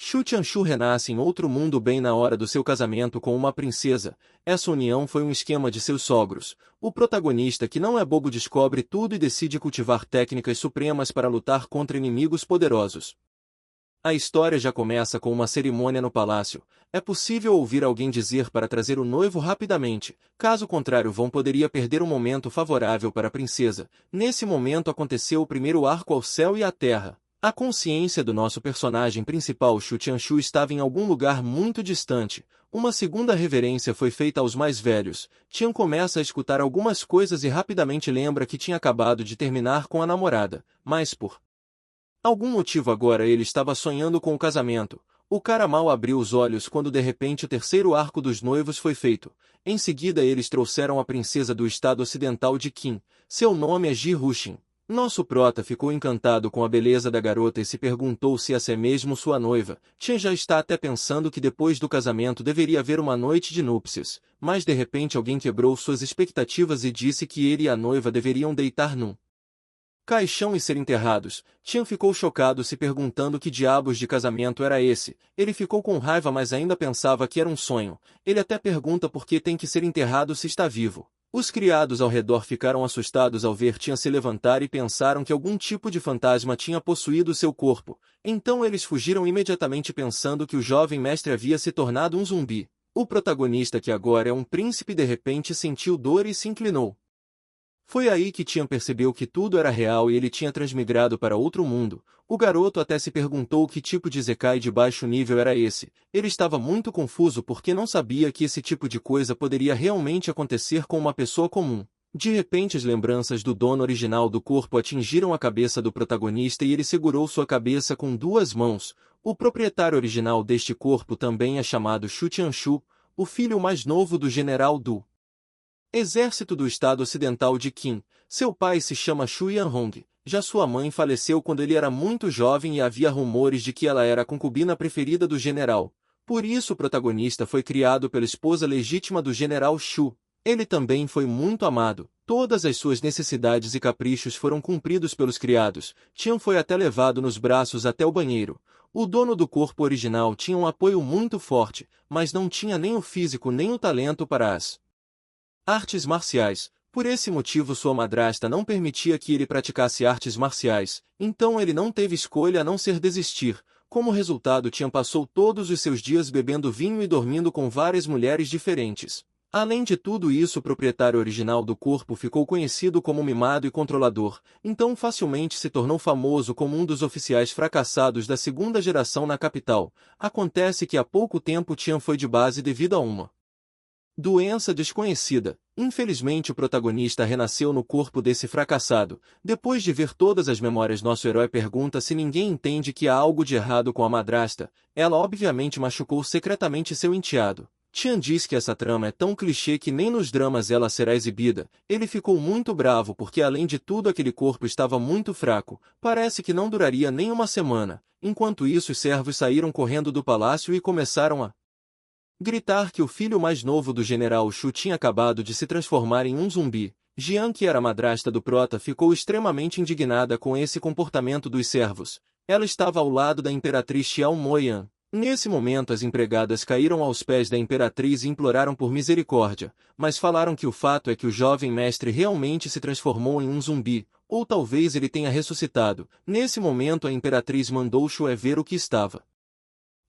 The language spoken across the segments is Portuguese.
Shu Qianshu renasce em outro mundo bem na hora do seu casamento com uma princesa. Essa união foi um esquema de seus sogros. O protagonista, que não é bobo, descobre tudo e decide cultivar técnicas supremas para lutar contra inimigos poderosos. A história já começa com uma cerimônia no palácio. É possível ouvir alguém dizer para trazer o noivo rapidamente, caso contrário Von poderia perder um momento favorável para a princesa. Nesse momento aconteceu o primeiro arco ao céu e à terra. A consciência do nosso personagem principal Shu Qianshu estava em algum lugar muito distante. Uma segunda reverência foi feita aos mais velhos. Tian começa a escutar algumas coisas e rapidamente lembra que tinha acabado de terminar com a namorada, mas por algum motivo agora ele estava sonhando com o casamento. O cara mal abriu os olhos quando de repente o terceiro arco dos noivos foi feito. Em seguida eles trouxeram a princesa do estado ocidental de Qin. Seu nome é Ji Ruxin. Nosso prota ficou encantado com a beleza da garota e se perguntou se essa é mesmo sua noiva. Chen já está até pensando que depois do casamento deveria haver uma noite de núpcias, mas de repente alguém quebrou suas expectativas e disse que ele e a noiva deveriam deitar num caixão e ser enterrados. Chen ficou chocado se perguntando que diabos de casamento era esse. Ele ficou com raiva mas ainda pensava que era um sonho. Ele até pergunta por que tem que ser enterrado se está vivo. Os criados ao redor ficaram assustados ao ver Tian se levantar e pensaram que algum tipo de fantasma tinha possuído seu corpo. Então eles fugiram imediatamente pensando que o jovem mestre havia se tornado um zumbi. O protagonista, que agora é um príncipe, de repente sentiu dor e se inclinou. Foi aí que Tian percebeu que tudo era real e ele tinha transmigrado para outro mundo. O garoto até se perguntou que tipo de Zekai de baixo nível era esse. Ele estava muito confuso porque não sabia que esse tipo de coisa poderia realmente acontecer com uma pessoa comum. De repente as lembranças do dono original do corpo atingiram a cabeça do protagonista e ele segurou sua cabeça com duas mãos. O proprietário original deste corpo também é chamado Shu Qianshu, o filho mais novo do general do Exército do Estado Ocidental de Qin. Seu pai se chama Shu Yanhong. Já sua mãe faleceu quando ele era muito jovem e havia rumores de que ela era a concubina preferida do general. Por isso o protagonista foi criado pela esposa legítima do general Shu. Ele também foi muito amado. Todas as suas necessidades e caprichos foram cumpridos pelos criados. Tian foi até levado nos braços até o banheiro. O dono do corpo original tinha um apoio muito forte, mas não tinha nem o físico nem o talento para as artes marciais. Por esse motivo sua madrasta não permitia que ele praticasse artes marciais, então ele não teve escolha a não ser desistir. Como resultado, Tian passou todos os seus dias bebendo vinho e dormindo com várias mulheres diferentes. Além de tudo isso, o proprietário original do corpo ficou conhecido como mimado e controlador, então facilmente se tornou famoso como um dos oficiais fracassados da segunda geração na capital. Acontece que há pouco tempo Tian foi de base devido a uma doença desconhecida. Infelizmente o protagonista renasceu no corpo desse fracassado. Depois de ver todas as memórias, nosso herói pergunta se ninguém entende que há algo de errado com a madrasta. Ela obviamente machucou secretamente seu enteado. Tian diz que essa trama é tão clichê que nem nos dramas ela será exibida. Ele ficou muito bravo porque além de tudo aquele corpo estava muito fraco. Parece que não duraria nem uma semana. Enquanto isso os servos saíram correndo do palácio e começaram a gritar que o filho mais novo do general Shu tinha acabado de se transformar em um zumbi. Jian, que era a madrasta do prota, ficou extremamente indignada com esse comportamento dos servos. Ela estava ao lado da imperatriz Xiao Moyan. Nesse momento as empregadas caíram aos pés da imperatriz e imploraram por misericórdia, mas falaram que o fato é que o jovem mestre realmente se transformou em um zumbi, ou talvez ele tenha ressuscitado. Nesse momento a imperatriz mandou Xue ver o que estava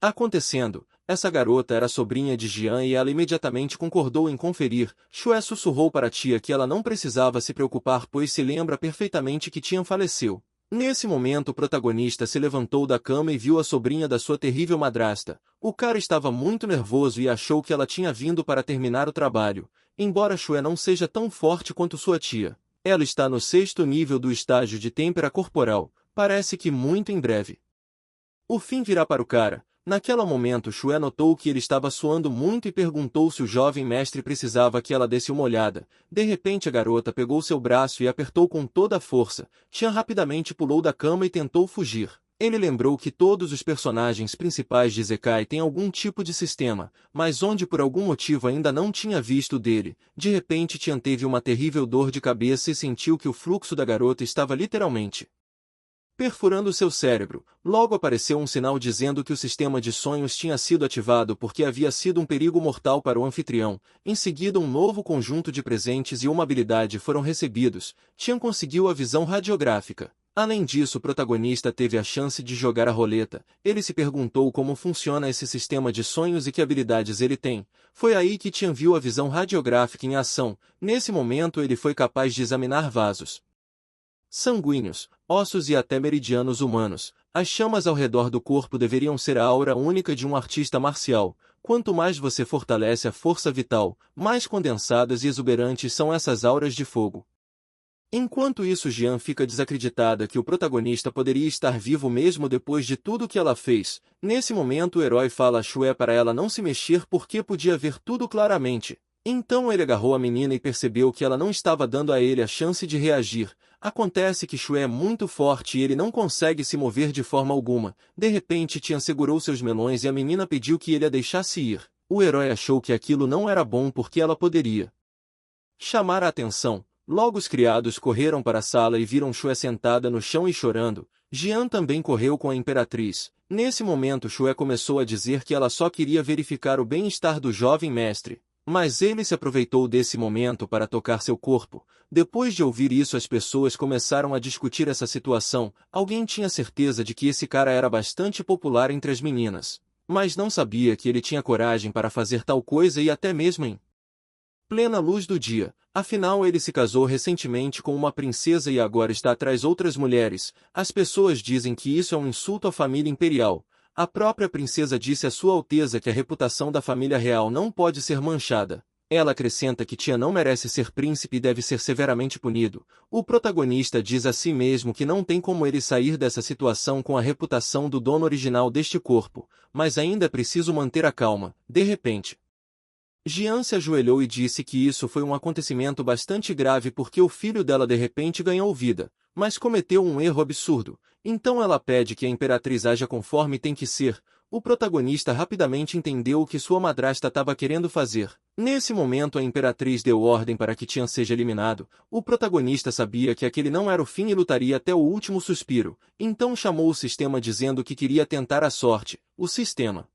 acontecendo. Essa garota era sobrinha de Jian e ela imediatamente concordou em conferir. Xue sussurrou para a tia que ela não precisava se preocupar pois se lembra perfeitamente que Tian faleceu. Nesse momento o protagonista se levantou da cama e viu a sobrinha da sua terrível madrasta. O cara estava muito nervoso e achou que ela tinha vindo para terminar o trabalho. Embora Xue não seja tão forte quanto sua tia, ela está no 6º nível do estágio de têmpera corporal. Parece que muito em breve o fim virá para o cara. Naquele momento Xue notou que ele estava suando muito e perguntou se o jovem mestre precisava que ela desse uma olhada. De repente a garota pegou seu braço e apertou com toda a força. Tian rapidamente pulou da cama e tentou fugir. Ele lembrou que todos os personagens principais de Zekai têm algum tipo de sistema, mas onde por algum motivo ainda não tinha visto dele. De repente Tian teve uma terrível dor de cabeça e sentiu que o fluxo da garota estava literalmente perfurando seu cérebro. Logo apareceu um sinal dizendo que o sistema de sonhos tinha sido ativado porque havia sido um perigo mortal para o anfitrião. Em seguida, um novo conjunto de presentes e uma habilidade foram recebidos. Tian conseguiu a visão radiográfica. Além disso, o protagonista teve a chance de jogar a roleta. Ele se perguntou como funciona esse sistema de sonhos e que habilidades ele tem. Foi aí que Tian viu a visão radiográfica em ação. Nesse momento, ele foi capaz de examinar vasos sanguíneos, ossos e até meridianos humanos. As chamas ao redor do corpo deveriam ser a aura única de um artista marcial. Quanto mais você fortalece a força vital, mais condensadas e exuberantes são essas auras de fogo. Enquanto isso, Jian fica desacreditada que o protagonista poderia estar vivo mesmo depois de tudo que ela fez. Nesse momento, o herói fala a Xue para ela não se mexer porque podia ver tudo claramente. Então ele agarrou a menina e percebeu que ela não estava dando a ele a chance de reagir. Acontece que Xue é muito forte e ele não consegue se mover de forma alguma. De repente, Tian segurou seus melões e a menina pediu que ele a deixasse ir. O herói achou que aquilo não era bom porque ela poderia chamar a atenção. Logo os criados correram para a sala e viram Xue sentada no chão e chorando. Jian também correu com a imperatriz. Nesse momento, Xue começou a dizer que ela só queria verificar o bem-estar do jovem mestre. Mas ele se aproveitou desse momento para tocar seu corpo. Depois de ouvir isso, as pessoas começaram a discutir essa situação. Alguém tinha certeza de que esse cara era bastante popular entre as meninas, mas não sabia que ele tinha coragem para fazer tal coisa e até mesmo em plena luz do dia. Afinal, ele se casou recentemente com uma princesa e agora está atrás outras mulheres. As pessoas dizem que isso é um insulto à família imperial. A própria princesa disse a Sua Alteza que a reputação da família real não pode ser manchada. Ela acrescenta que Tian não merece ser príncipe e deve ser severamente punido. O protagonista diz a si mesmo que não tem como ele sair dessa situação com a reputação do dono original deste corpo, mas ainda é preciso manter a calma. De repente, Jian se ajoelhou e disse que isso foi um acontecimento bastante grave porque o filho dela de repente ganhou vida, mas cometeu um erro absurdo. Então ela pede que a imperatriz haja conforme tem que ser. O protagonista rapidamente entendeu o que sua madrasta estava querendo fazer. Nesse momento a imperatriz deu ordem para que Tian seja eliminado. O protagonista sabia que aquele não era o fim e lutaria até o último suspiro. Então chamou o sistema dizendo que queria tentar a sorte. O sistema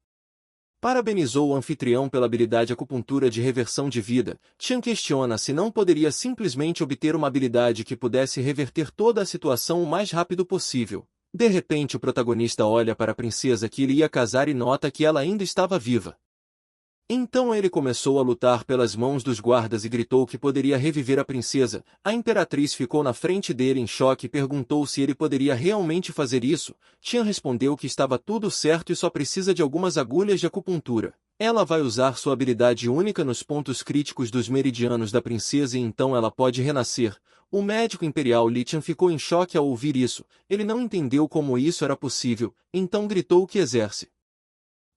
parabenizou o anfitrião pela habilidade acupuntura de reversão de vida. Tian questiona se não poderia simplesmente obter uma habilidade que pudesse reverter toda a situação o mais rápido possível. De repente o protagonista olha para a princesa que ele ia casar e nota que ela ainda estava viva. Então ele começou a lutar pelas mãos dos guardas e gritou que poderia reviver a princesa. A imperatriz ficou na frente dele em choque e perguntou se ele poderia realmente fazer isso. Tian respondeu que estava tudo certo e só precisa de algumas agulhas de acupuntura. Ela vai usar sua habilidade única nos pontos críticos dos meridianos da princesa e então ela pode renascer. O médico imperial Li Tian ficou em choque ao ouvir isso. Ele não entendeu como isso era possível, então gritou que exerce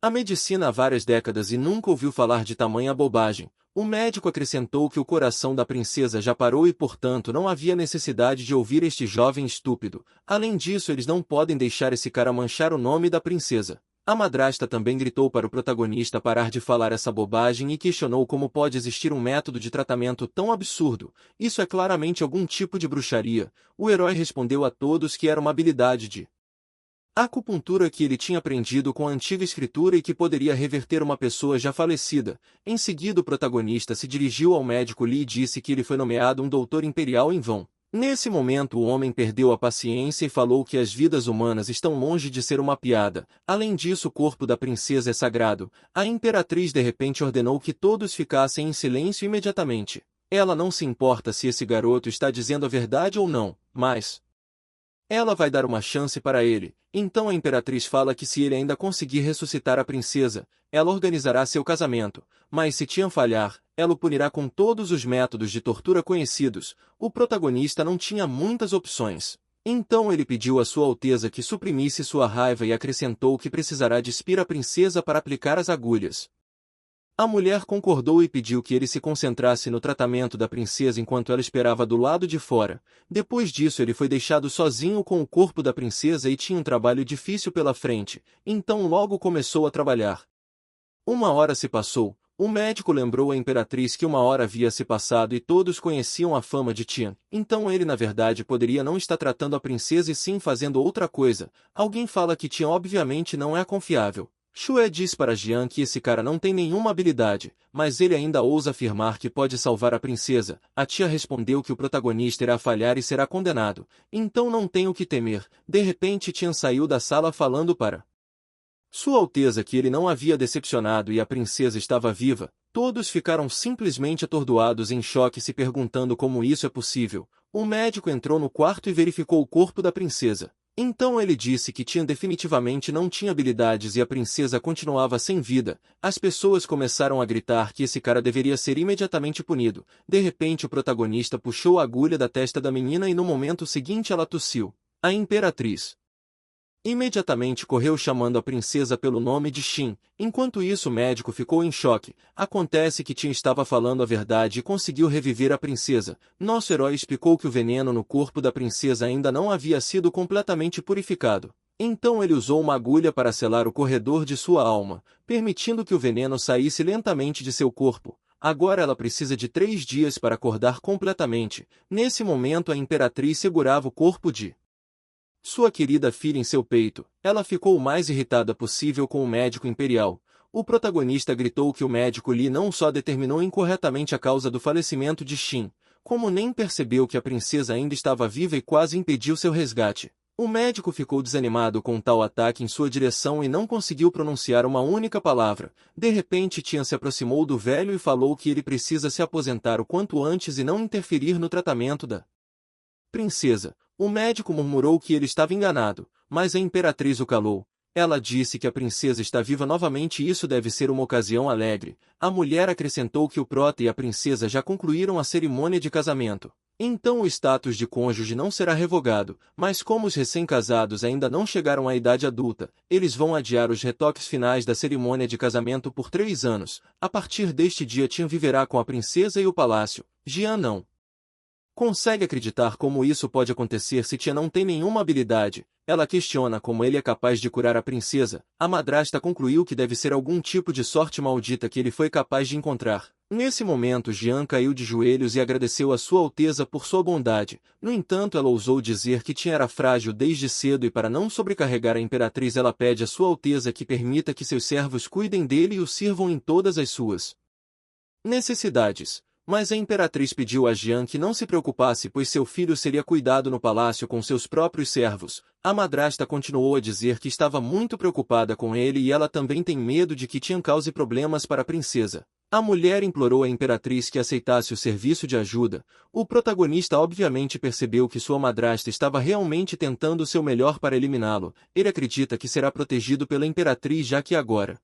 a medicina há várias décadas e nunca ouviu falar de tamanha bobagem. O médico acrescentou que o coração da princesa já parou e, portanto, não havia necessidade de ouvir este jovem estúpido. Além disso, eles não podem deixar esse cara manchar o nome da princesa. A madrasta também gritou para o protagonista parar de falar essa bobagem e questionou como pode existir um método de tratamento tão absurdo. Isso é claramente algum tipo de bruxaria. O herói respondeu a todos que era uma habilidade de a acupuntura que ele tinha aprendido com a antiga escritura e que poderia reverter uma pessoa já falecida. Em seguida o protagonista se dirigiu ao médico Li e disse que ele foi nomeado um doutor imperial em vão. Nesse momento o homem perdeu a paciência e falou que as vidas humanas estão longe de ser uma piada. Além disso, o corpo da princesa é sagrado. A imperatriz de repente ordenou que todos ficassem em silêncio imediatamente. Ela não se importa se esse garoto está dizendo a verdade ou não, mas ela vai dar uma chance para ele. Então a imperatriz fala que se ele ainda conseguir ressuscitar a princesa, ela organizará seu casamento. Mas se Tian falhar, ela o punirá com todos os métodos de tortura conhecidos. O protagonista não tinha muitas opções. Então ele pediu a Sua Alteza que suprimisse sua raiva e acrescentou que precisará despir a princesa para aplicar as agulhas. A mulher concordou e pediu que ele se concentrasse no tratamento da princesa enquanto ela esperava do lado de fora. Depois disso ele foi deixado sozinho com o corpo da princesa e tinha um trabalho difícil pela frente, então logo começou a trabalhar. 1 hora se passou, O médico lembrou à imperatriz que uma hora havia se passado e todos conheciam a fama de Tian. Então ele na verdade poderia não estar tratando a princesa e sim fazendo outra coisa. Alguém fala que Tian obviamente não é confiável. Xue diz para Jian que esse cara não tem nenhuma habilidade, mas ele ainda ousa afirmar que pode salvar a princesa. A tia respondeu que o protagonista irá falhar e será condenado. Então não tem o que temer. De repente Tian saiu da sala falando para Sua Alteza que ele não havia decepcionado e a princesa estava viva. Todos ficaram simplesmente atordoados em choque se perguntando como isso é possível. O médico entrou no quarto e verificou o corpo da princesa. Então ele disse que Tian definitivamente não tinha habilidades e a princesa continuava sem vida. As pessoas começaram a gritar que esse cara deveria ser imediatamente punido. De repente o protagonista puxou a agulha da testa da menina e no momento seguinte ela tossiu. A imperatriz imediatamente correu chamando a princesa pelo nome de Xin. Enquanto isso o médico ficou em choque. Acontece que Tian estava falando a verdade e conseguiu reviver a princesa. Nosso herói explicou que o veneno no corpo da princesa ainda não havia sido completamente purificado. Então ele usou uma agulha para selar o corredor de sua alma, permitindo que o veneno saísse lentamente de seu corpo. Agora ela precisa de 3 dias para acordar completamente. Nesse momento a imperatriz segurava o corpo de sua querida filha em seu peito. Ela ficou o mais irritada possível com o médico imperial. O protagonista gritou que o médico Li não só determinou incorretamente a causa do falecimento de Xin, como nem percebeu que a princesa ainda estava viva e quase impediu seu resgate. O médico ficou desanimado com tal ataque em sua direção e não conseguiu pronunciar uma única palavra. De repente Tian se aproximou do velho e falou que ele precisa se aposentar o quanto antes e não interferir no tratamento da princesa. O médico murmurou que ele estava enganado, mas a imperatriz o calou. Ela disse que a princesa está viva novamente e isso deve ser uma ocasião alegre. A mulher acrescentou que o prota e a princesa já concluíram a cerimônia de casamento. Então o status de cônjuge não será revogado, mas como os recém-casados ainda não chegaram à idade adulta, eles vão adiar os retoques finais da cerimônia de casamento por 3 anos. A partir deste dia Tian viverá com a princesa e o palácio. Jian não consegue acreditar como isso pode acontecer se Tia não tem nenhuma habilidade. Ela questiona como ele é capaz de curar a princesa. A madrasta concluiu que deve ser algum tipo de sorte maldita que ele foi capaz de encontrar. Nesse momento Jian caiu de joelhos e agradeceu a Sua Alteza por sua bondade. No entanto ela ousou dizer que Tia era frágil desde cedo e para não sobrecarregar a imperatriz ela pede a Sua Alteza que permita que seus servos cuidem dele e o sirvam em todas as suas necessidades. Mas a imperatriz pediu a Jian que não se preocupasse pois seu filho seria cuidado no palácio com seus próprios servos. A madrasta continuou a dizer que estava muito preocupada com ele e ela também tem medo de que Tian cause problemas para a princesa. A mulher implorou à imperatriz que aceitasse o serviço de ajuda. O protagonista obviamente percebeu que sua madrasta estava realmente tentando o seu melhor para eliminá-lo. Ele acredita que será protegido pela imperatriz já que agora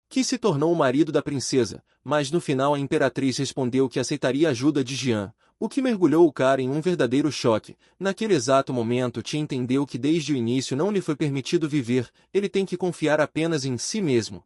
que se tornou o marido da princesa, mas no final a imperatriz respondeu que aceitaria a ajuda de Jian, o que mergulhou o cara em um verdadeiro choque. Naquele exato momento Ti entendeu que desde o início não lhe foi permitido viver, ele tem que confiar apenas em si mesmo.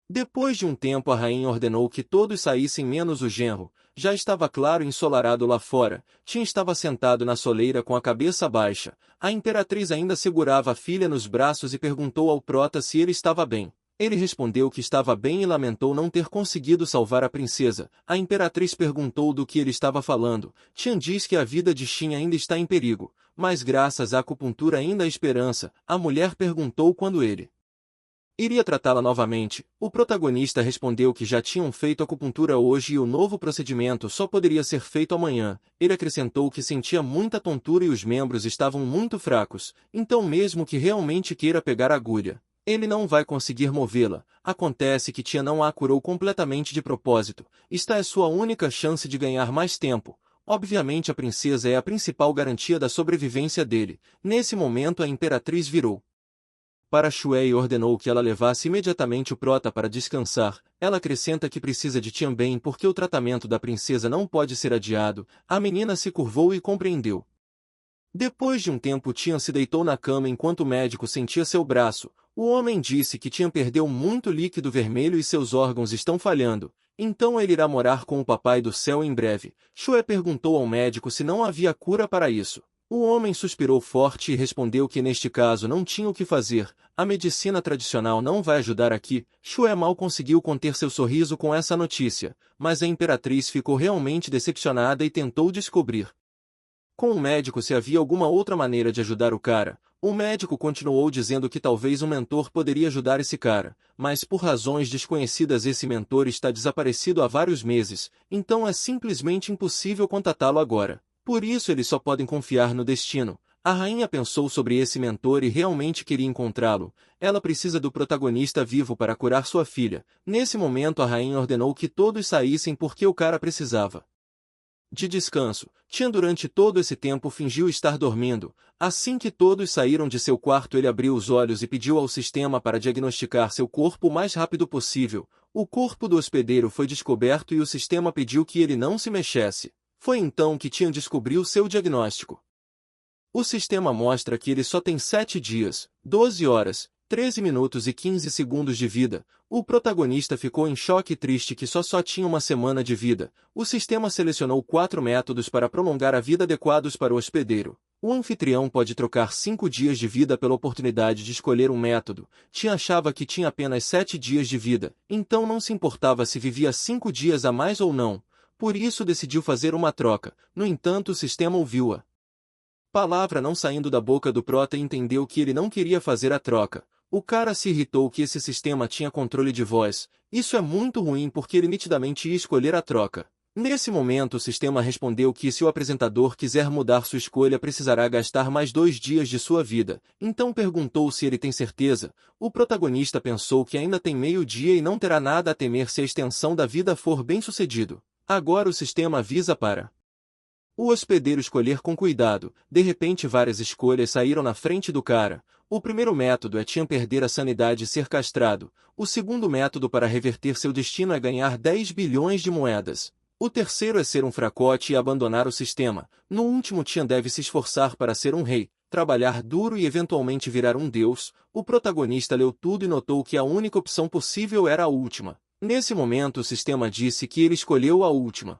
Depois de um tempo a rainha ordenou que todos saíssem menos o genro. Já estava claro e ensolarado lá fora. Tim estava sentado na soleira com a cabeça baixa. A imperatriz ainda segurava a filha nos braços e perguntou ao prota se ele estava bem. Ele respondeu que estava bem e lamentou não ter conseguido salvar a princesa. A imperatriz perguntou do que ele estava falando. Tian diz que a vida de Xin ainda está em perigo, mas graças à acupuntura ainda há esperança. A mulher perguntou quando ele iria tratá-la novamente. O protagonista respondeu que já tinham feito acupuntura hoje e o novo procedimento só poderia ser feito amanhã. Ele acrescentou que sentia muita tontura e os membros estavam muito fracos, então mesmo que realmente queira pegar a agulha, ele não vai conseguir movê-la. Acontece que Tia não a curou completamente de propósito. Esta é sua única chance de ganhar mais tempo. Obviamente a princesa é a principal garantia da sobrevivência dele. Nesse momento a imperatriz virou para Shuei e ordenou que ela levasse imediatamente o prota para descansar. Ela acrescenta que precisa de Tian bem porque o tratamento da princesa não pode ser adiado. A menina se curvou e compreendeu. Depois de um tempo Tian se deitou na cama enquanto o médico sentia seu braço. O homem disse que Tian perdeu muito líquido vermelho e seus órgãos estão falhando. Então ele irá morar com o papai do céu em breve. Shuei perguntou ao médico se não havia cura para isso. O homem suspirou forte e respondeu que neste caso não tinha o que fazer, a medicina tradicional não vai ajudar aqui. Shue mal conseguiu conter seu sorriso com essa notícia, mas a imperatriz ficou realmente decepcionada e tentou descobrir com o médico se havia alguma outra maneira de ajudar o cara. O médico continuou dizendo que talvez um mentor poderia ajudar esse cara, mas por razões desconhecidas esse mentor está desaparecido há vários meses, então é simplesmente impossível contatá-lo agora. Por isso eles só podem confiar no destino. A rainha pensou sobre esse mentor e realmente queria encontrá-lo. Ela precisa do protagonista vivo para curar sua filha. Nesse momento a rainha ordenou que todos saíssem porque o cara precisava de descanso. Tian durante todo esse tempo fingiu estar dormindo. Assim que todos saíram de seu quarto ele abriu os olhos e pediu ao sistema para diagnosticar seu corpo o mais rápido possível. O corpo do hospedeiro foi descoberto e o sistema pediu que ele não se mexesse. Foi então que Tian descobriu seu diagnóstico. O sistema mostra que ele só tem 7 dias, 12 horas, 13 minutos e 15 segundos de vida. O protagonista ficou em choque e triste que só tinha uma semana de vida. O sistema selecionou 4 métodos para prolongar a vida adequados para o hospedeiro. O anfitrião pode trocar 5 dias de vida pela oportunidade de escolher um método. Tian achava que tinha apenas 7 dias de vida, então não se importava se vivia 5 dias a mais ou não. Por isso decidiu fazer uma troca. No entanto, o sistema ouviu-a palavra não saindo da boca do prota e entendeu que ele não queria fazer a troca. O cara se irritou que esse sistema tinha controle de voz. Isso é muito ruim porque ele nitidamente ia escolher a troca. Nesse momento o sistema respondeu que se o apresentador quiser mudar sua escolha precisará gastar mais 2 dias de sua vida. Então perguntou se ele tem certeza. O protagonista pensou que ainda tem meio-dia e não terá nada a temer se a extensão da vida for bem-sucedido. Agora o sistema avisa para o hospedeiro escolher com cuidado. De repente várias escolhas saíram na frente do cara. O primeiro método é Tian perder a sanidade e ser castrado. O segundo método para reverter seu destino é ganhar 10 bilhões de moedas. O terceiro é ser um fracote e abandonar o sistema. No último Tian deve se esforçar para ser um rei, trabalhar duro e eventualmente virar um deus. O protagonista leu tudo e notou que a única opção possível era a última. Nesse momento o sistema disse que ele escolheu a última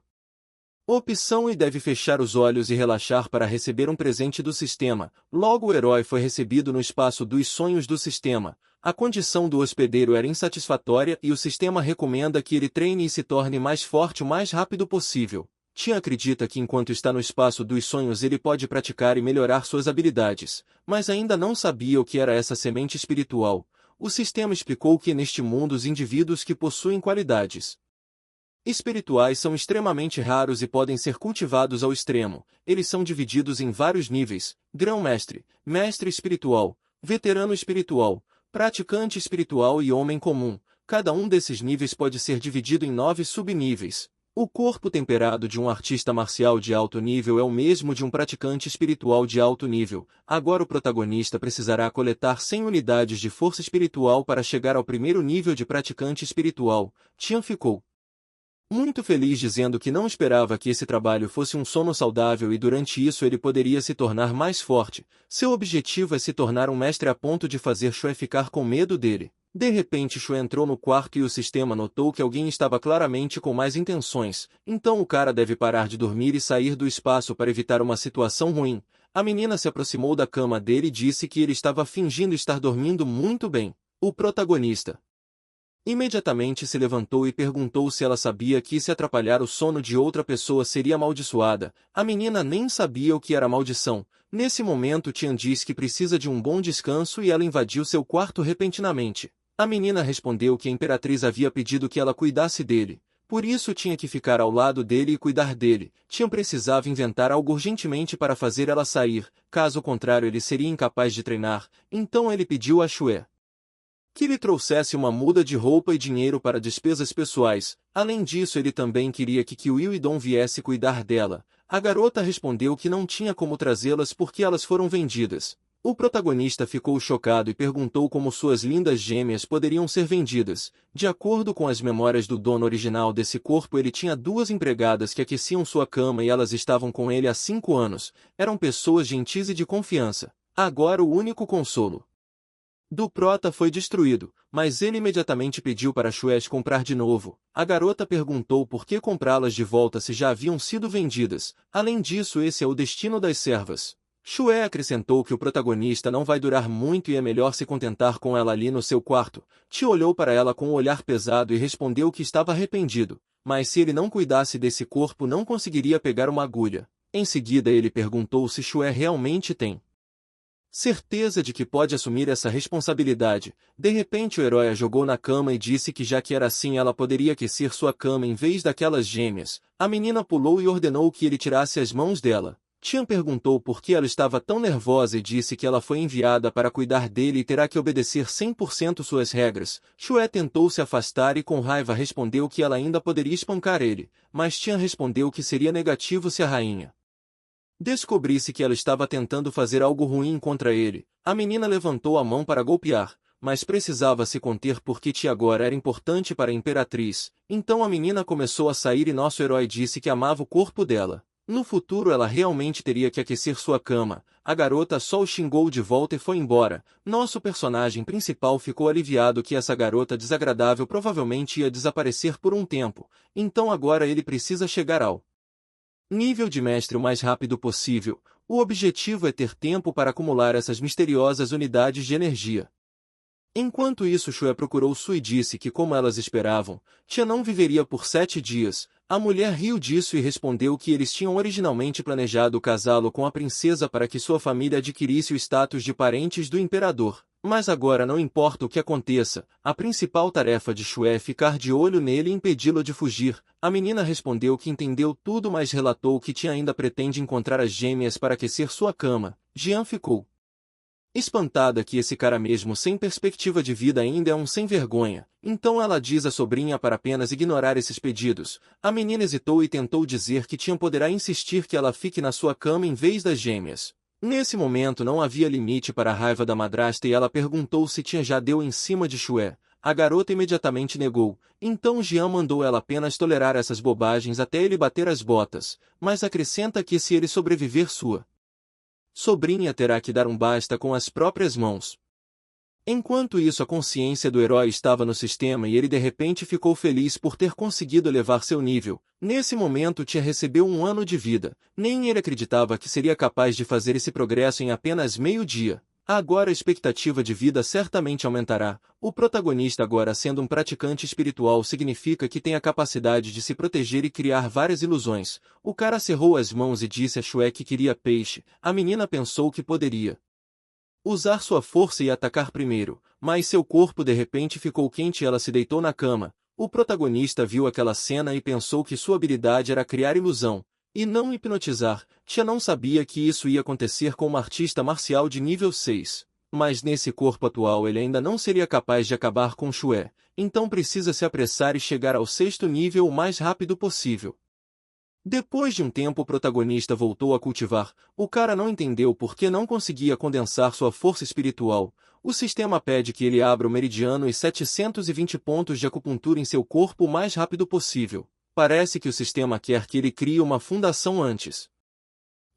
opção e deve fechar os olhos e relaxar para receber um presente do sistema. Logo o herói foi recebido no espaço dos sonhos do sistema. A condição do hospedeiro era insatisfatória e o sistema recomenda que ele treine e se torne mais forte o mais rápido possível. Tian acredita que enquanto está no espaço dos sonhos ele pode praticar e melhorar suas habilidades, mas ainda não sabia o que era essa semente espiritual. O sistema explicou que neste mundo os indivíduos que possuem qualidades espirituais são extremamente raros e podem ser cultivados ao extremo. Eles são divididos em vários níveis: grão-mestre, mestre espiritual, veterano espiritual, praticante espiritual e homem comum. Cada um desses níveis pode ser dividido em 9 subníveis. O corpo temperado de um artista marcial de alto nível é o mesmo de um praticante espiritual de alto nível. Agora o protagonista precisará coletar 100 unidades de força espiritual para chegar ao primeiro nível de praticante espiritual. Tian ficou muito feliz dizendo que não esperava que esse trabalho fosse um sono saudável e durante isso ele poderia se tornar mais forte. Seu objetivo é se tornar um mestre a ponto de fazer Shue ficar com medo dele. De repente Shue entrou no quarto e o sistema notou que alguém estava claramente com mais intenções. Então o cara deve parar de dormir e sair do espaço para evitar uma situação ruim. A menina se aproximou da cama dele e disse que ele estava fingindo estar dormindo muito bem. O protagonista imediatamente se levantou e perguntou se ela sabia que se atrapalhar o sono de outra pessoa seria amaldiçoada. A menina nem sabia o que era maldição. Nesse momento Tian diz que precisa de um bom descanso e ela invadiu seu quarto repentinamente. A menina respondeu que a imperatriz havia pedido que ela cuidasse dele. Por isso tinha que ficar ao lado dele e cuidar dele. Tian precisava inventar algo urgentemente para fazer ela sair, caso contrário ele seria incapaz de treinar. Então ele pediu a Shue que lhe trouxesse uma muda de roupa e dinheiro para despesas pessoais. Além disso ele também queria que Will e Dong viesse cuidar dela. A garota respondeu que não tinha como trazê-las porque elas foram vendidas. O protagonista ficou chocado e perguntou como suas lindas gêmeas poderiam ser vendidas. De acordo com as memórias do dono original desse corpo ele tinha 2 empregadas que aqueciam sua cama e elas estavam com ele há 5 anos. Eram pessoas gentis e de confiança. Agora o único consolo do prota foi destruído, mas ele imediatamente pediu para Shue comprar de novo. A garota perguntou por que comprá-las de volta se já haviam sido vendidas. Além disso esse é o destino das servas. Shue acrescentou que o protagonista não vai durar muito e é melhor se contentar com ela ali no seu quarto. Ti olhou para ela com um olhar pesado e respondeu que estava arrependido, mas se ele não cuidasse desse corpo não conseguiria pegar uma agulha. Em seguida ele perguntou se Shue realmente tem certeza de que pode assumir essa responsabilidade. De repente o herói a jogou na cama e disse que já que era assim ela poderia aquecer sua cama em vez daquelas gêmeas. A menina pulou e ordenou que ele tirasse as mãos dela. Tian perguntou por que ela estava tão nervosa e disse que ela foi enviada para cuidar dele e terá que obedecer 100% suas regras. Shue tentou se afastar e com raiva respondeu que ela ainda poderia espancar ele, mas Tian respondeu que seria negativo se a rainha descobrisse que ela estava tentando fazer algo ruim contra ele. A menina levantou a mão para golpear, mas precisava se conter porque Ti agora era importante para a imperatriz. Então a menina começou a sair e nosso herói disse que amava o corpo dela. No futuro ela realmente teria que aquecer sua cama. A garota só o xingou de volta e foi embora. Nosso personagem principal ficou aliviado que essa garota desagradável provavelmente ia desaparecer por um tempo. Então agora ele precisa chegar ao nível de mestre o mais rápido possível. O objetivo é ter tempo para acumular essas misteriosas unidades de energia. Enquanto isso Shue procurou Su e disse que como elas esperavam, Tia não viveria por 7 dias. A mulher riu disso e respondeu que eles tinham originalmente planejado casá-lo com a princesa para que sua família adquirisse o status de parentes do imperador. Mas agora não importa o que aconteça, a principal tarefa de Shue é ficar de olho nele e impedi-lo de fugir. A menina respondeu que entendeu tudo mas relatou que Tia ainda pretende encontrar as gêmeas para aquecer sua cama. Jian ficou espantada que esse cara mesmo sem perspectiva de vida ainda é um sem-vergonha. Então ela diz à sobrinha para apenas ignorar esses pedidos. A menina hesitou e tentou dizer que Tian poderá insistir que ela fique na sua cama em vez das gêmeas. Nesse momento não havia limite para a raiva da madrasta e ela perguntou se Tian já deu em cima de Shue. A garota imediatamente negou. Então Jian mandou ela apenas tolerar essas bobagens até ele bater as botas, mas acrescenta que se ele sobreviver sua sobrinha terá que dar um basta com as próprias mãos. Enquanto isso a consciência do herói estava no sistema e ele de repente ficou feliz por ter conseguido elevar seu nível. Nesse momento Tia recebeu 1 ano de vida. Nem ele acreditava que seria capaz de fazer esse progresso em apenas meio dia. Agora a expectativa de vida certamente aumentará. O protagonista agora sendo um praticante espiritual significa que tem a capacidade de se proteger e criar várias ilusões. O cara cerrou as mãos e disse a Shue que queria peixe. A menina pensou que poderia usar sua força e atacar primeiro, mas seu corpo de repente ficou quente e ela se deitou na cama. O protagonista viu aquela cena e pensou que sua habilidade era criar ilusão e não hipnotizar. Tia não sabia que isso ia acontecer com uma artista marcial de nível 6. Mas nesse corpo atual ele ainda não seria capaz de acabar com Shue, então precisa se apressar e chegar ao 6º nível o mais rápido possível. Depois de um tempo o protagonista voltou a cultivar. O cara não entendeu por que não conseguia condensar sua força espiritual. O sistema pede que ele abra o meridiano e 720 pontos de acupuntura em seu corpo o mais rápido possível. Parece que o sistema quer que ele crie uma fundação antes.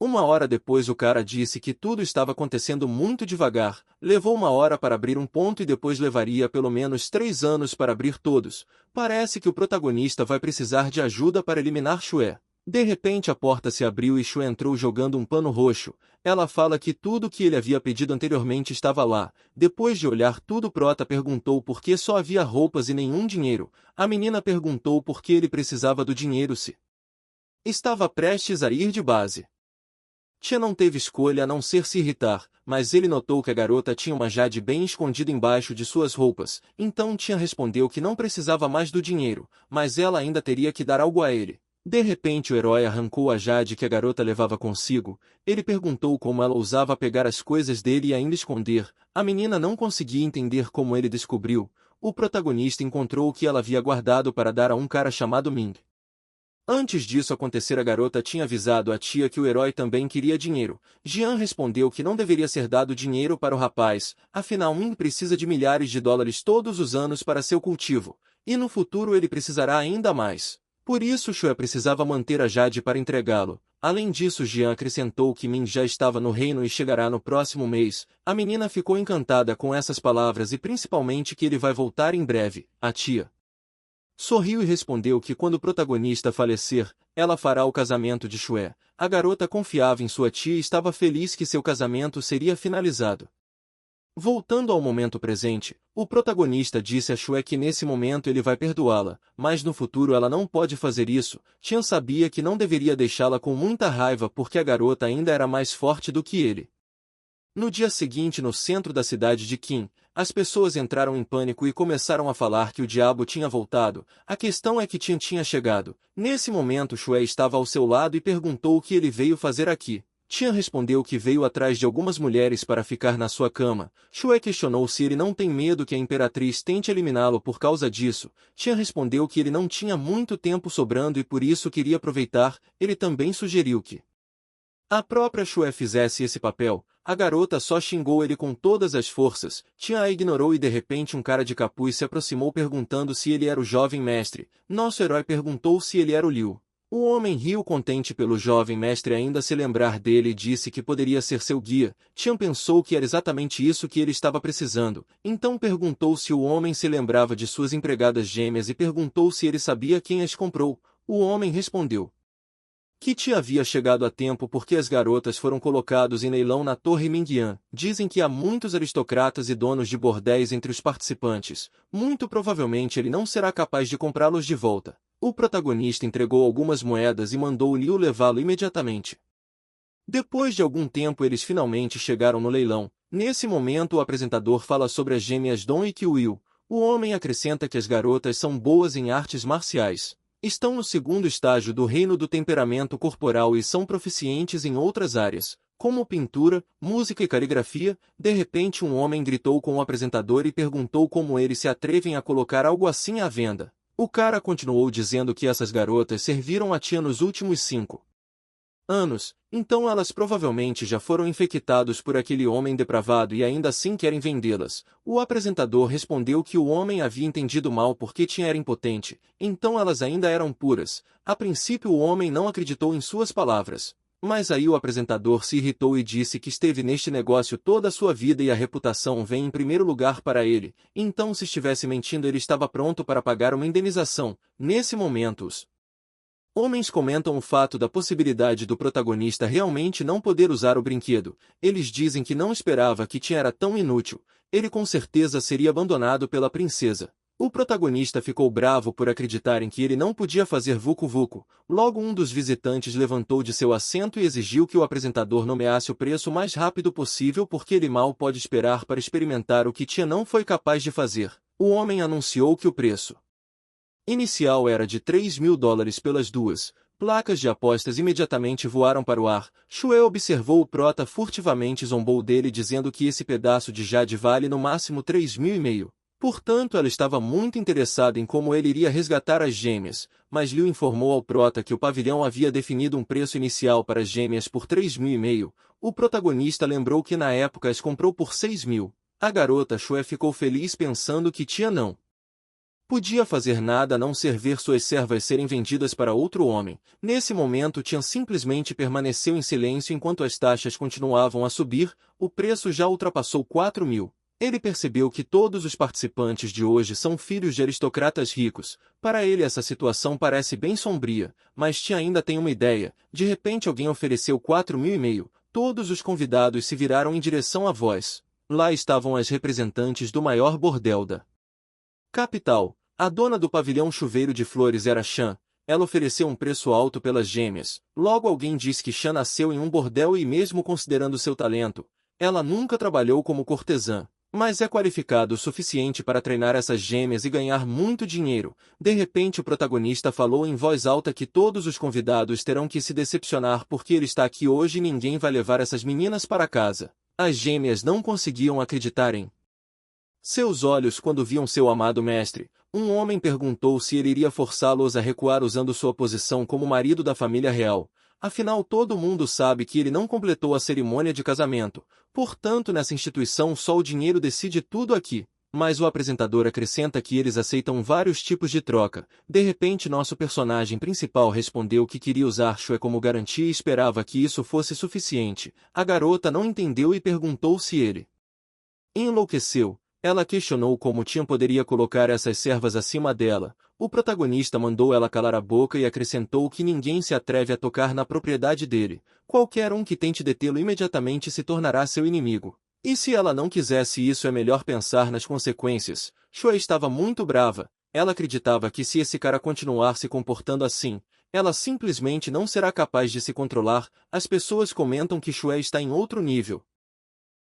1 hora depois o cara disse que tudo estava acontecendo muito devagar. Levou 1 hora para abrir um ponto e depois levaria pelo menos 3 anos para abrir todos. Parece que o protagonista vai precisar de ajuda para eliminar Shue. De repente a porta se abriu e Shue entrou jogando um pano roxo. Ela fala que tudo o que ele havia pedido anteriormente estava lá. Depois de olhar tudo Prota perguntou por que só havia roupas e nenhum dinheiro. A menina perguntou por que ele precisava do dinheiro se estava prestes a ir de base. Tia não teve escolha a não ser se irritar, mas ele notou que a garota tinha uma jade bem escondida embaixo de suas roupas. Então Tia respondeu que não precisava mais do dinheiro, mas ela ainda teria que dar algo a ele. De repente o herói arrancou a jade que a garota levava consigo. Ele perguntou como ela ousava pegar as coisas dele e ainda esconder. A menina não conseguia entender como ele descobriu. O protagonista encontrou o que ela havia guardado para dar a um cara chamado Ming. Antes disso acontecer a garota tinha avisado a tia que o herói também queria dinheiro. Jian respondeu que não deveria ser dado dinheiro para o rapaz, afinal Ming precisa de milhares de dólares todos os anos para seu cultivo, e no futuro ele precisará ainda mais. Por isso Shue precisava manter a Jade para entregá-lo. Além disso Jian acrescentou que Min já estava no reino e chegará no próximo mês. A menina ficou encantada com essas palavras e principalmente que ele vai voltar em breve. A tia Sorriu e respondeu que quando o protagonista falecer, ela fará o casamento de Shue. A garota confiava em sua tia e estava feliz que seu casamento seria finalizado. Voltando ao momento presente, o protagonista disse a Shue que nesse momento ele vai perdoá-la, mas no futuro ela não pode fazer isso. Tian sabia que não deveria deixá-la com muita raiva porque a garota ainda era mais forte do que ele. No dia seguinte, no centro da cidade de Qin, as pessoas entraram em pânico e começaram a falar que o diabo tinha voltado. A questão é que Tian tinha chegado. Nesse momento, Shue estava ao seu lado e perguntou o que ele veio fazer aqui. Tian respondeu que veio atrás de algumas mulheres para ficar na sua cama. Shue questionou se ele não tem medo que a imperatriz tente eliminá-lo por causa disso. Tian respondeu que ele não tinha muito tempo sobrando e por isso queria aproveitar. Ele também sugeriu que a própria Shue fizesse esse papel. A garota só xingou ele com todas as forças. Tian a ignorou e de repente um cara de capuz se aproximou perguntando se ele era o jovem mestre. Nosso herói perguntou se ele era o Liu. O homem riu contente pelo jovem mestre ainda se lembrar dele e disse que poderia ser seu guia. Tian pensou que era exatamente isso que ele estava precisando. Então perguntou se o homem se lembrava de suas empregadas gêmeas e perguntou se ele sabia quem as comprou. O homem respondeu que Tia havia chegado a tempo porque as garotas foram colocadas em leilão na Torre Mingyan. Dizem que há muitos aristocratas e donos de bordéis entre os participantes. Muito provavelmente ele não será capaz de comprá-los de volta. O protagonista entregou algumas moedas e mandou Liu levá-lo imediatamente. Depois de algum tempo eles finalmente chegaram no leilão. Nesse momento o apresentador fala sobre as gêmeas Dong e Qiu. O homem acrescenta que as garotas são boas em artes marciais. Estão no segundo estágio do reino do temperamento corporal e são proficientes em outras áreas, como pintura, música e caligrafia. De repente um homem gritou com o apresentador e perguntou como eles se atrevem a colocar algo assim à venda. O cara continuou dizendo que essas garotas serviram a Tia nos últimos 5 anos, então elas provavelmente já foram infectadas por aquele homem depravado e ainda assim querem vendê-las. O apresentador respondeu que o homem havia entendido mal porque Tia era impotente, então elas ainda eram puras. A princípio o homem não acreditou em suas palavras. Mas aí o apresentador se irritou e disse que esteve neste negócio toda a sua vida e a reputação vem em primeiro lugar para ele, então se estivesse mentindo ele estava pronto para pagar uma indenização. Nesse momento os homens comentam o fato da possibilidade do protagonista realmente não poder usar o brinquedo. Eles dizem que não esperava que Tia era tão inútil. Ele com certeza seria abandonado pela princesa. O protagonista ficou bravo por acreditarem que ele não podia fazer vucu-vucu. Logo um dos visitantes levantou de seu assento e exigiu que o apresentador nomeasse o preço mais rápido possível porque ele mal pode esperar para experimentar o que Tia não foi capaz de fazer. O homem anunciou que o preço inicial era de $3.000 pelas duas. Placas de apostas imediatamente voaram para o ar. Shue observou o prota furtivamente e zombou dele dizendo que esse pedaço de jade vale no máximo 3.500. Portanto, ela estava muito interessada em como ele iria resgatar as gêmeas, mas Liu informou ao prota que o pavilhão havia definido um preço inicial para as gêmeas por 3.500. O protagonista lembrou que na época as comprou por 6.000. A garota Shue ficou feliz pensando que Tia não podia fazer nada a não ser ver suas servas serem vendidas para outro homem. Nesse momento Tian simplesmente permaneceu em silêncio enquanto as taxas continuavam a subir. O preço já ultrapassou 4.000. Ele percebeu que todos os participantes de hoje são filhos de aristocratas ricos. Para ele essa situação parece bem sombria, mas Tian ainda tem uma ideia. De repente alguém ofereceu 4.500. Todos os convidados se viraram em direção à voz. Lá estavam as representantes do maior bordel da capital. A dona do pavilhão chuveiro de flores era Shan. Ela ofereceu um preço alto pelas gêmeas. Logo alguém disse que Shan nasceu em um bordel e mesmo considerando seu talento, ela nunca trabalhou como cortesã, mas é qualificado o suficiente para treinar essas gêmeas e ganhar muito dinheiro. De repente o protagonista falou em voz alta que todos os convidados terão que se decepcionar porque ele está aqui hoje e ninguém vai levar essas meninas para casa. As gêmeas não conseguiam acreditar em seus olhos quando viam seu amado mestre. Um homem perguntou se ele iria forçá-los a recuar usando sua posição como marido da família real. Afinal todo mundo sabe que ele não completou a cerimônia de casamento. Portanto nessa instituição só o dinheiro decide tudo aqui. Mas o apresentador acrescenta que eles aceitam vários tipos de troca. De repente nosso personagem principal respondeu que queria usar Shue como garantia e esperava que isso fosse suficiente. A garota não entendeu e perguntou se ele enlouqueceu. Ela questionou como Tian poderia colocar essas servas acima dela. O protagonista mandou ela calar a boca e acrescentou que ninguém se atreve a tocar na propriedade dele. Qualquer um que tente detê-lo imediatamente se tornará seu inimigo. E se ela não quisesse isso, é melhor pensar nas consequências. Shuei estava muito brava. Ela acreditava que se esse cara continuar se comportando assim, ela simplesmente não será capaz de se controlar. As pessoas comentam que Shuei está em outro nível.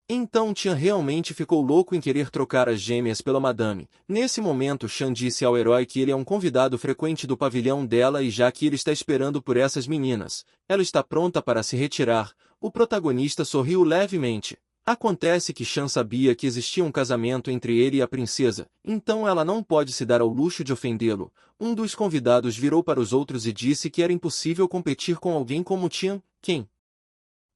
Então Tian realmente ficou louco em querer trocar as gêmeas pela madame. Nesse momento Shan disse ao herói que ele é um convidado frequente do pavilhão dela e já que ele está esperando por essas meninas, ela está pronta para se retirar. O protagonista sorriu levemente. Acontece que Shan sabia que existia um casamento entre ele e a princesa, então ela não pode se dar ao luxo de ofendê-lo. Um dos convidados virou para os outros e disse que era impossível competir com alguém como Tian, quem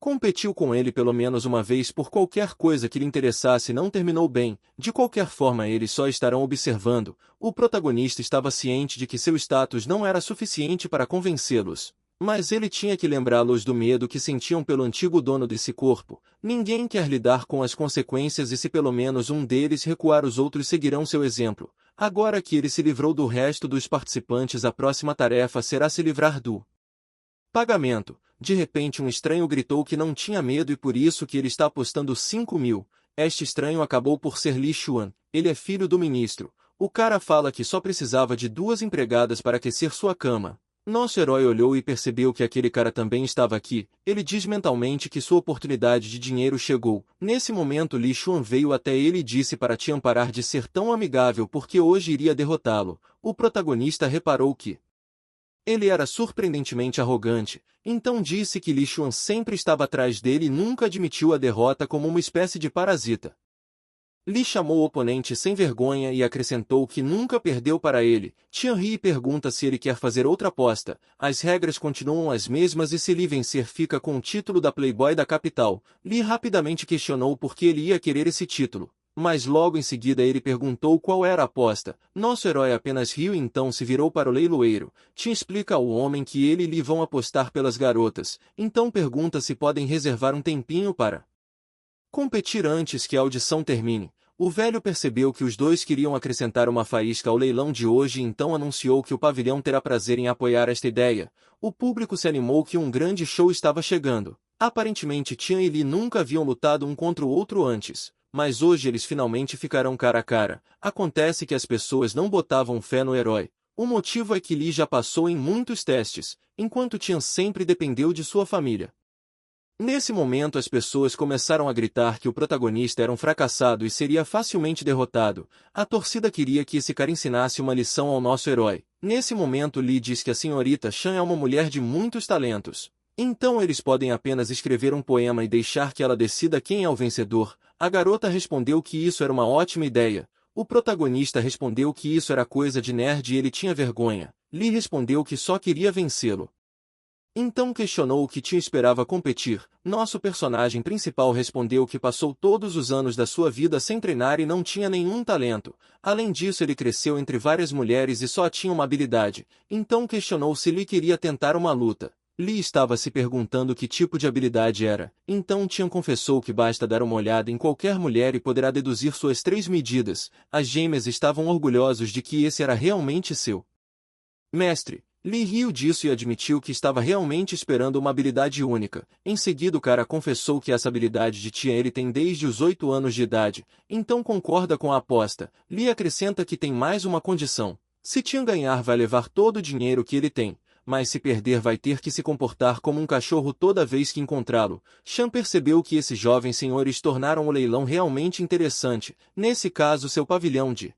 competiu com ele pelo menos uma vez por qualquer coisa que lhe interessasse e não terminou bem. De qualquer forma, eles só estarão observando. O protagonista estava ciente de que seu status não era suficiente para convencê-los. Mas ele tinha que lembrá-los do medo que sentiam pelo antigo dono desse corpo. Ninguém quer lidar com as consequências e se pelo menos um deles recuar, os outros seguirão seu exemplo. Agora que ele se livrou do resto dos participantes, a próxima tarefa será se livrar do pagamento. De repente um estranho gritou que não tinha medo e por isso que ele está apostando 5.000. Este estranho acabou por ser Li Xuan. Ele é filho do ministro. O cara fala que só precisava de 2 empregadas para aquecer sua cama. Nosso herói olhou e percebeu que aquele cara também estava aqui. Ele diz mentalmente que sua oportunidade de dinheiro chegou. Nesse momento Li Xuan veio até ele e disse para Tian parar de ser tão amigável porque hoje iria derrotá-lo. O protagonista reparou que ele era surpreendentemente arrogante, então disse que Li Xuan sempre estava atrás dele e nunca admitiu a derrota como uma espécie de parasita. Li chamou o oponente sem vergonha e acrescentou que nunca perdeu para ele. Tian ri e pergunta se ele quer fazer outra aposta. As regras continuam as mesmas e se Li vencer fica com o título da Playboy da capital. Li rapidamente questionou por que ele ia querer esse título. Mas logo em seguida ele perguntou qual era a aposta. Nosso herói apenas riu e então se virou para o leiloeiro. Tim explica ao homem que ele e Li vão apostar pelas garotas, então pergunta se podem reservar um tempinho para competir antes que a audição termine. O velho percebeu que os dois queriam acrescentar uma faísca ao leilão de hoje e então anunciou que o pavilhão terá prazer em apoiar esta ideia. O público se animou que um grande show estava chegando. Aparentemente Tian e Li nunca haviam lutado um contra o outro antes. Mas hoje eles finalmente ficarão cara a cara. Acontece que as pessoas não botavam fé no herói. O motivo é que Li já passou em muitos testes, enquanto Tian sempre dependeu de sua família. Nesse momento as pessoas começaram a gritar que o protagonista era um fracassado e seria facilmente derrotado. A torcida queria que esse cara ensinasse uma lição ao nosso herói. Nesse momento Li diz que a senhorita Shan é uma mulher de muitos talentos. Então eles podem apenas escrever um poema e deixar que ela decida quem é o vencedor. A garota respondeu que isso era uma ótima ideia. O protagonista respondeu que isso era coisa de nerd e ele tinha vergonha. Li respondeu que só queria vencê-lo. Então questionou o que Tim esperava competir. Nosso personagem principal respondeu que passou todos os anos da sua vida sem treinar e não tinha nenhum talento. Além disso ele cresceu entre várias mulheres e só tinha uma habilidade. Então questionou se Li queria tentar uma luta. Li estava se perguntando que tipo de habilidade era. Então Tian confessou que basta dar uma olhada em qualquer mulher e poderá deduzir suas 3 medidas. As gêmeas estavam orgulhosos de que esse era realmente seu mestre. Li riu disso e admitiu que estava realmente esperando uma habilidade única. Em seguida o cara confessou que essa habilidade de Tian ele tem desde os 8 anos de idade. Então concorda com a aposta. Li acrescenta que tem mais uma condição. Se Tian ganhar vai levar todo o dinheiro que ele tem. Mas se perder vai ter que se comportar como um cachorro toda vez que encontrá-lo. Shan percebeu que esses jovens senhores tornaram o leilão realmente interessante. Nesse caso seu pavilhão de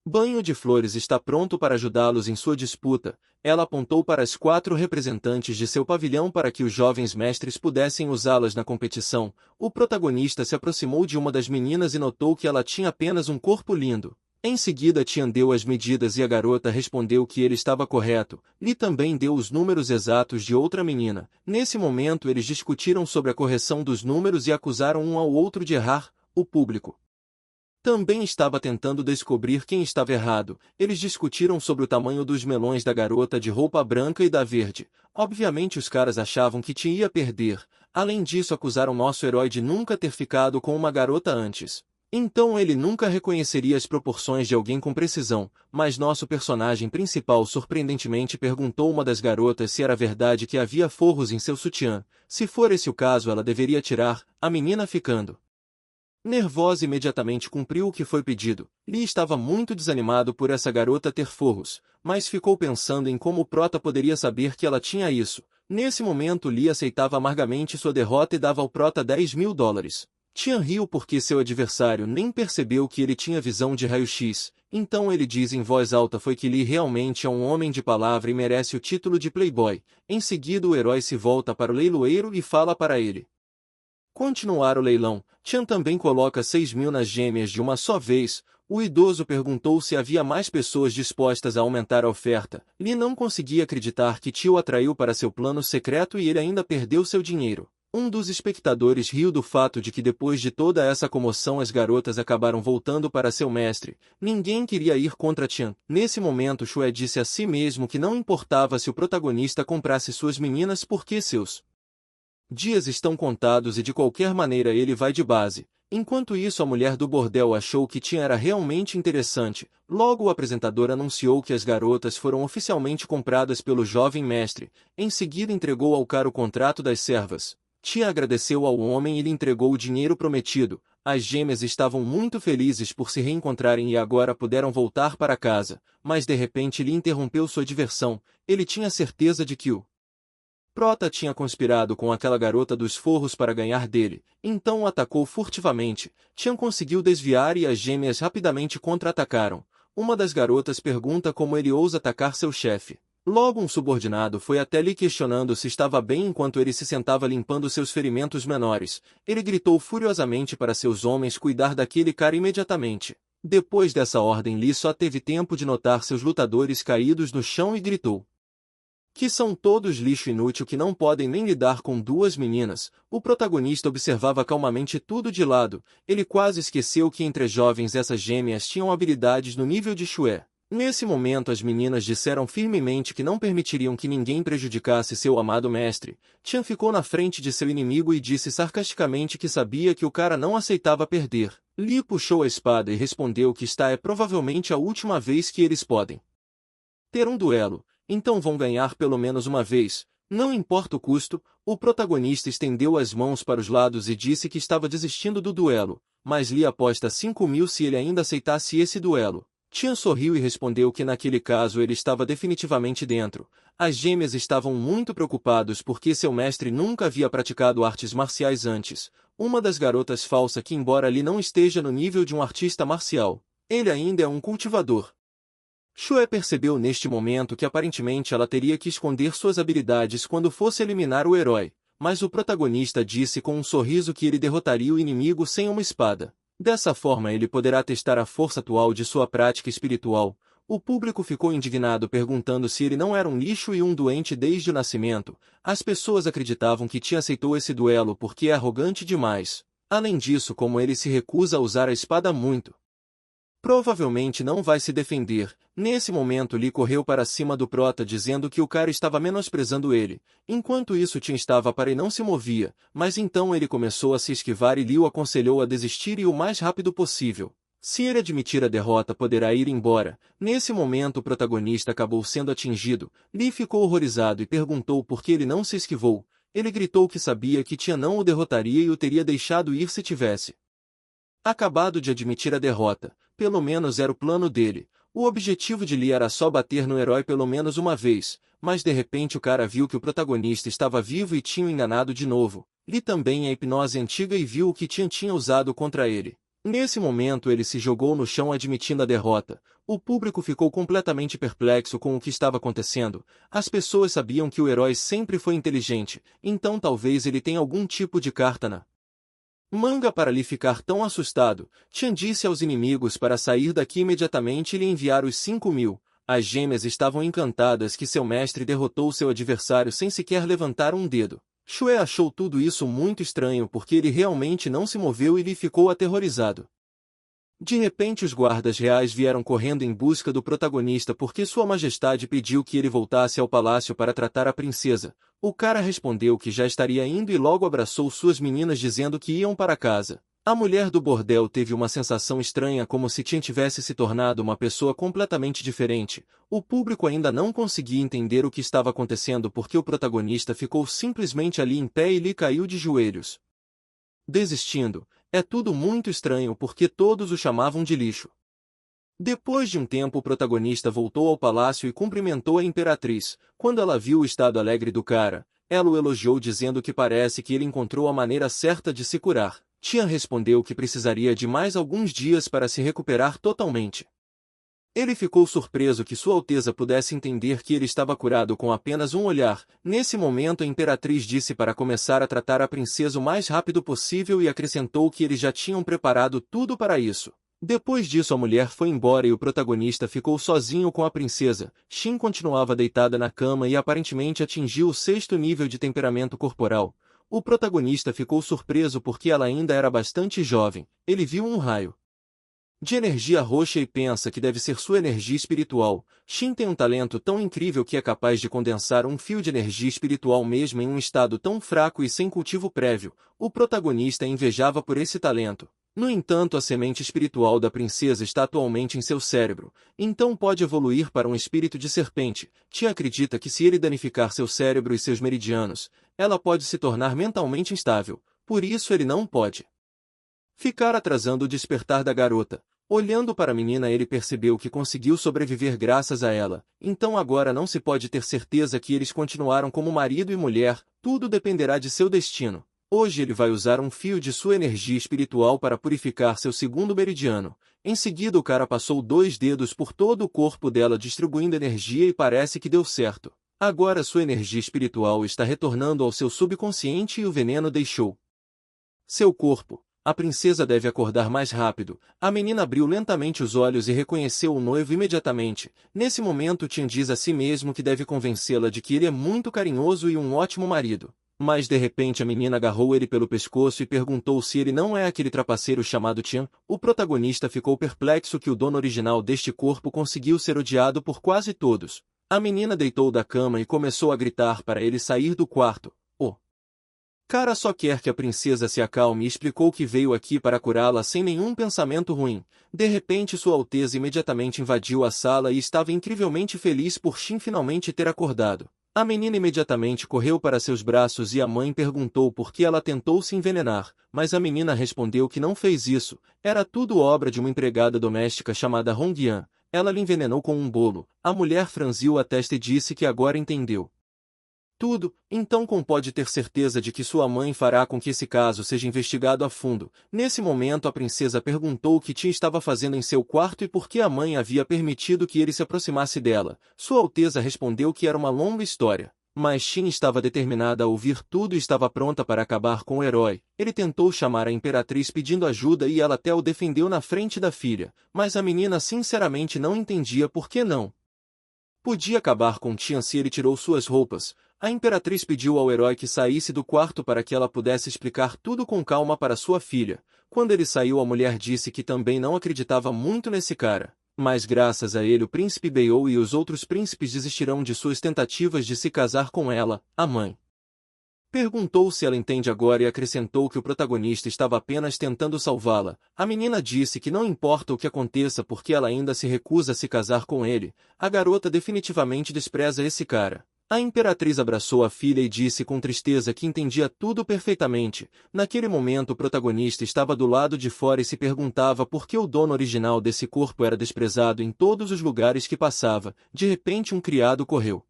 banho de flores está pronto para ajudá-los em sua disputa. Ela apontou para as 4 representantes de seu pavilhão para que os jovens mestres pudessem usá-las na competição. O protagonista se aproximou de uma das meninas e notou que ela tinha apenas um corpo lindo. Em seguida Tian deu as medidas e a garota respondeu que ele estava correto. Li também deu os números exatos de outra menina. Nesse momento eles discutiram sobre a correção dos números e acusaram um ao outro de errar. O público também estava tentando descobrir quem estava errado. Eles discutiram sobre o tamanho dos melões da garota de roupa branca e da verde. Obviamente os caras achavam que Tian ia perder. Além disso acusaram nosso herói de nunca ter ficado com uma garota antes. Então ele nunca reconheceria as proporções de alguém com precisão, mas nosso personagem principal surpreendentemente perguntou uma das garotas se era verdade que havia forros em seu sutiã. Se for esse o caso, ela deveria tirar, a menina ficando nervosa imediatamente cumpriu o que foi pedido. Lee estava muito desanimado por essa garota ter forros, mas ficou pensando em como o prota poderia saber que ela tinha isso. Nesse momento Lee aceitava amargamente sua derrota e dava ao prota $10.000. Tian riu porque seu adversário nem percebeu que ele tinha visão de raio-x, então ele diz em voz alta foi que Lee realmente é um homem de palavra e merece o título de playboy. Em seguida o herói se volta para o leiloeiro e fala para ele continuar o leilão. Tian também coloca 6.000 nas gêmeas de uma só vez. O idoso perguntou se havia mais pessoas dispostas a aumentar a oferta. Lee não conseguia acreditar que Tio atraiu para seu plano secreto e ele ainda perdeu seu dinheiro. Um dos espectadores riu do fato de que depois de toda essa comoção as garotas acabaram voltando para seu mestre. Ninguém queria ir contra Tian. Nesse momento Shue disse a si mesmo que não importava se o protagonista comprasse suas meninas porque seus dias estão contados e de qualquer maneira ele vai de base. Enquanto isso a mulher do bordel achou que Tian era realmente interessante. Logo o apresentador anunciou que as garotas foram oficialmente compradas pelo jovem mestre. Em seguida entregou ao cara o contrato das servas. Tian agradeceu ao homem e lhe entregou o dinheiro prometido. As gêmeas estavam muito felizes por se reencontrarem e agora puderam voltar para casa. Mas de repente ele interrompeu sua diversão. Ele tinha certeza de que o prota tinha conspirado com aquela garota dos forros para ganhar dele, então o atacou furtivamente. Tian conseguiu desviar e as gêmeas rapidamente contra-atacaram. Uma das garotas pergunta como ele ousa atacar seu chefe. Logo um subordinado foi até lhe questionando se estava bem enquanto ele se sentava limpando seus ferimentos menores. Ele gritou furiosamente para seus homens cuidar daquele cara imediatamente. Depois dessa ordem Lee só teve tempo de notar seus lutadores caídos no chão e gritou que são todos lixo inútil que não podem nem lidar com duas meninas. O protagonista observava calmamente tudo de lado. Ele quase esqueceu que entre jovens essas gêmeas tinham habilidades no nível de Shue. Nesse momento as meninas disseram firmemente que não permitiriam que ninguém prejudicasse seu amado mestre. Tian ficou na frente de seu inimigo e disse sarcasticamente que sabia que o cara não aceitava perder. Lee puxou a espada e respondeu que esta é provavelmente a última vez que eles podem ter um duelo. Então vão ganhar pelo menos uma vez, não importa o custo. O protagonista estendeu as mãos para os lados e disse que estava desistindo do duelo, mas Lee aposta 5.000 se ele ainda aceitasse esse duelo. Tian sorriu e respondeu que naquele caso ele estava definitivamente dentro. As gêmeas estavam muito preocupados porque seu mestre nunca havia praticado artes marciais antes. Uma das garotas falsa que embora Lee não esteja no nível de um artista marcial, ele ainda é um cultivador. Shue percebeu neste momento que aparentemente ela teria que esconder suas habilidades quando fosse eliminar o herói, mas o protagonista disse com um sorriso que ele derrotaria o inimigo sem uma espada. Dessa forma ele poderá testar a força atual de sua prática espiritual. O público ficou indignado perguntando se ele não era um lixo e um doente desde o nascimento. As pessoas acreditavam que Tian aceitou esse duelo porque é arrogante demais. Além disso, como ele se recusa a usar a espada muito, provavelmente não vai se defender. Nesse momento Lee correu para cima do prota dizendo que o cara estava menosprezando ele. Enquanto isso Tian estava para e não se movia, mas então ele começou a se esquivar e Lee o aconselhou a desistir e o mais rápido possível. Se ele admitir a derrota poderá ir embora. Nesse momento o protagonista acabou sendo atingido. Lee ficou horrorizado e perguntou por que ele não se esquivou. Ele gritou que sabia que Tian não o derrotaria e o teria deixado ir se tivesse acabado de admitir a derrota. Pelo menos era o plano dele. O objetivo de Lee era só bater no herói pelo menos uma vez, mas de repente o cara viu que o protagonista estava vivo e tinha o enganado de novo. Lee também é hipnose antiga e viu o que Tian tinha usado contra ele. Nesse momento ele se jogou no chão admitindo a derrota. O público ficou completamente perplexo com o que estava acontecendo. As pessoas sabiam que o herói sempre foi inteligente, então talvez ele tenha algum tipo de carta na manga para lhe ficar tão assustado. Tian disse aos inimigos para sair daqui imediatamente e lhe enviar os 5.000. As gêmeas estavam encantadas que seu mestre derrotou seu adversário sem sequer levantar um dedo. Shue achou tudo isso muito estranho porque ele realmente não se moveu e lhe ficou aterrorizado. De repente os guardas reais vieram correndo em busca do protagonista porque Sua Majestade pediu que ele voltasse ao palácio para tratar a princesa. O cara respondeu que já estaria indo e logo abraçou suas meninas dizendo que iam para casa. A mulher do bordel teve uma sensação estranha, como se Chen tivesse se tornado uma pessoa completamente diferente. O público ainda não conseguia entender o que estava acontecendo porque o protagonista ficou simplesmente ali em pé e lhe caiu de joelhos. Desistindo, é tudo muito estranho porque todos o chamavam de lixo. Depois de um tempo o protagonista voltou ao palácio e cumprimentou a imperatriz. Quando ela viu o estado alegre do cara, ela o elogiou dizendo que parece que ele encontrou a maneira certa de se curar. Tian respondeu que precisaria de mais alguns dias para se recuperar totalmente. Ele ficou surpreso que Sua Alteza pudesse entender que ele estava curado com apenas um olhar. Nesse momento a imperatriz disse para começar a tratar a princesa o mais rápido possível e acrescentou que eles já tinham preparado tudo para isso. Depois disso a mulher foi embora e o protagonista ficou sozinho com a princesa. Xin continuava deitada na cama e aparentemente atingiu o 6º nível de temperamento corporal. O protagonista ficou surpreso porque ela ainda era bastante jovem. Ele viu um raio de energia roxa e pensa que deve ser sua energia espiritual. Xin tem um talento tão incrível que é capaz de condensar um fio de energia espiritual mesmo em um estado tão fraco e sem cultivo prévio. O protagonista invejava por esse talento. No entanto, a semente espiritual da princesa está atualmente em seu cérebro, então pode evoluir para um espírito de serpente. Tia acredita que se ele danificar seu cérebro e seus meridianos, ela pode se tornar mentalmente instável, por isso ele não pode ficar atrasando o despertar da garota. Olhando para a menina ele percebeu que conseguiu sobreviver graças a ela, então agora não se pode ter certeza que eles continuaram como marido e mulher, tudo dependerá de seu destino. Hoje ele vai usar um fio de sua energia espiritual para purificar seu 2º meridiano. Em seguida o cara passou 2 dedos por todo o corpo dela distribuindo energia e parece que deu certo. Agora sua energia espiritual está retornando ao seu subconsciente e o veneno deixou seu corpo. A princesa deve acordar mais rápido. A menina abriu lentamente os olhos e reconheceu o noivo imediatamente. Nesse momento Tian diz a si mesmo que deve convencê-la de que ele é muito carinhoso e um ótimo marido. Mas de repente a menina agarrou ele pelo pescoço e perguntou se ele não é aquele trapaceiro chamado Tian. O protagonista ficou perplexo que o dono original deste corpo conseguiu ser odiado por quase todos. A menina deitou da cama e começou a gritar para ele sair do quarto. O cara só quer que a princesa se acalme e explicou que veio aqui para curá-la sem nenhum pensamento ruim. De repente Sua Alteza imediatamente invadiu a sala e estava incrivelmente feliz por Xin finalmente ter acordado. A menina imediatamente correu para seus braços e a mãe perguntou por que ela tentou se envenenar, mas a menina respondeu que não fez isso, era tudo obra de uma empregada doméstica chamada Hongyan. Ela lhe envenenou com um bolo. A mulher franziu a testa e disse que agora entendeu tudo, então como pode ter certeza de que sua mãe fará com que esse caso seja investigado a fundo? Nesse momento a princesa perguntou o que Tia estava fazendo em seu quarto e por que a mãe havia permitido que ele se aproximasse dela. Sua Alteza respondeu que era uma longa história. Mas Xin estava determinada a ouvir tudo e estava pronta para acabar com o herói. Ele tentou chamar a imperatriz pedindo ajuda e ela até o defendeu na frente da filha, mas a menina sinceramente não entendia por que não podia acabar com Tian se ele tirou suas roupas. A imperatriz pediu ao herói que saísse do quarto para que ela pudesse explicar tudo com calma para sua filha. Quando ele saiu a mulher disse que também não acreditava muito nesse cara. Mas graças a ele o príncipe Beiyou e os outros príncipes desistirão de suas tentativas de se casar com ela. A mãe perguntou se ela entende agora e acrescentou que o protagonista estava apenas tentando salvá-la. A menina disse que não importa o que aconteça porque ela ainda se recusa a se casar com ele. A garota definitivamente despreza esse cara. A imperatriz abraçou a filha e disse com tristeza que entendia tudo perfeitamente. Naquele momento o protagonista estava do lado de fora e se perguntava por que o dono original desse corpo era desprezado em todos os lugares que passava. De repente um criado correu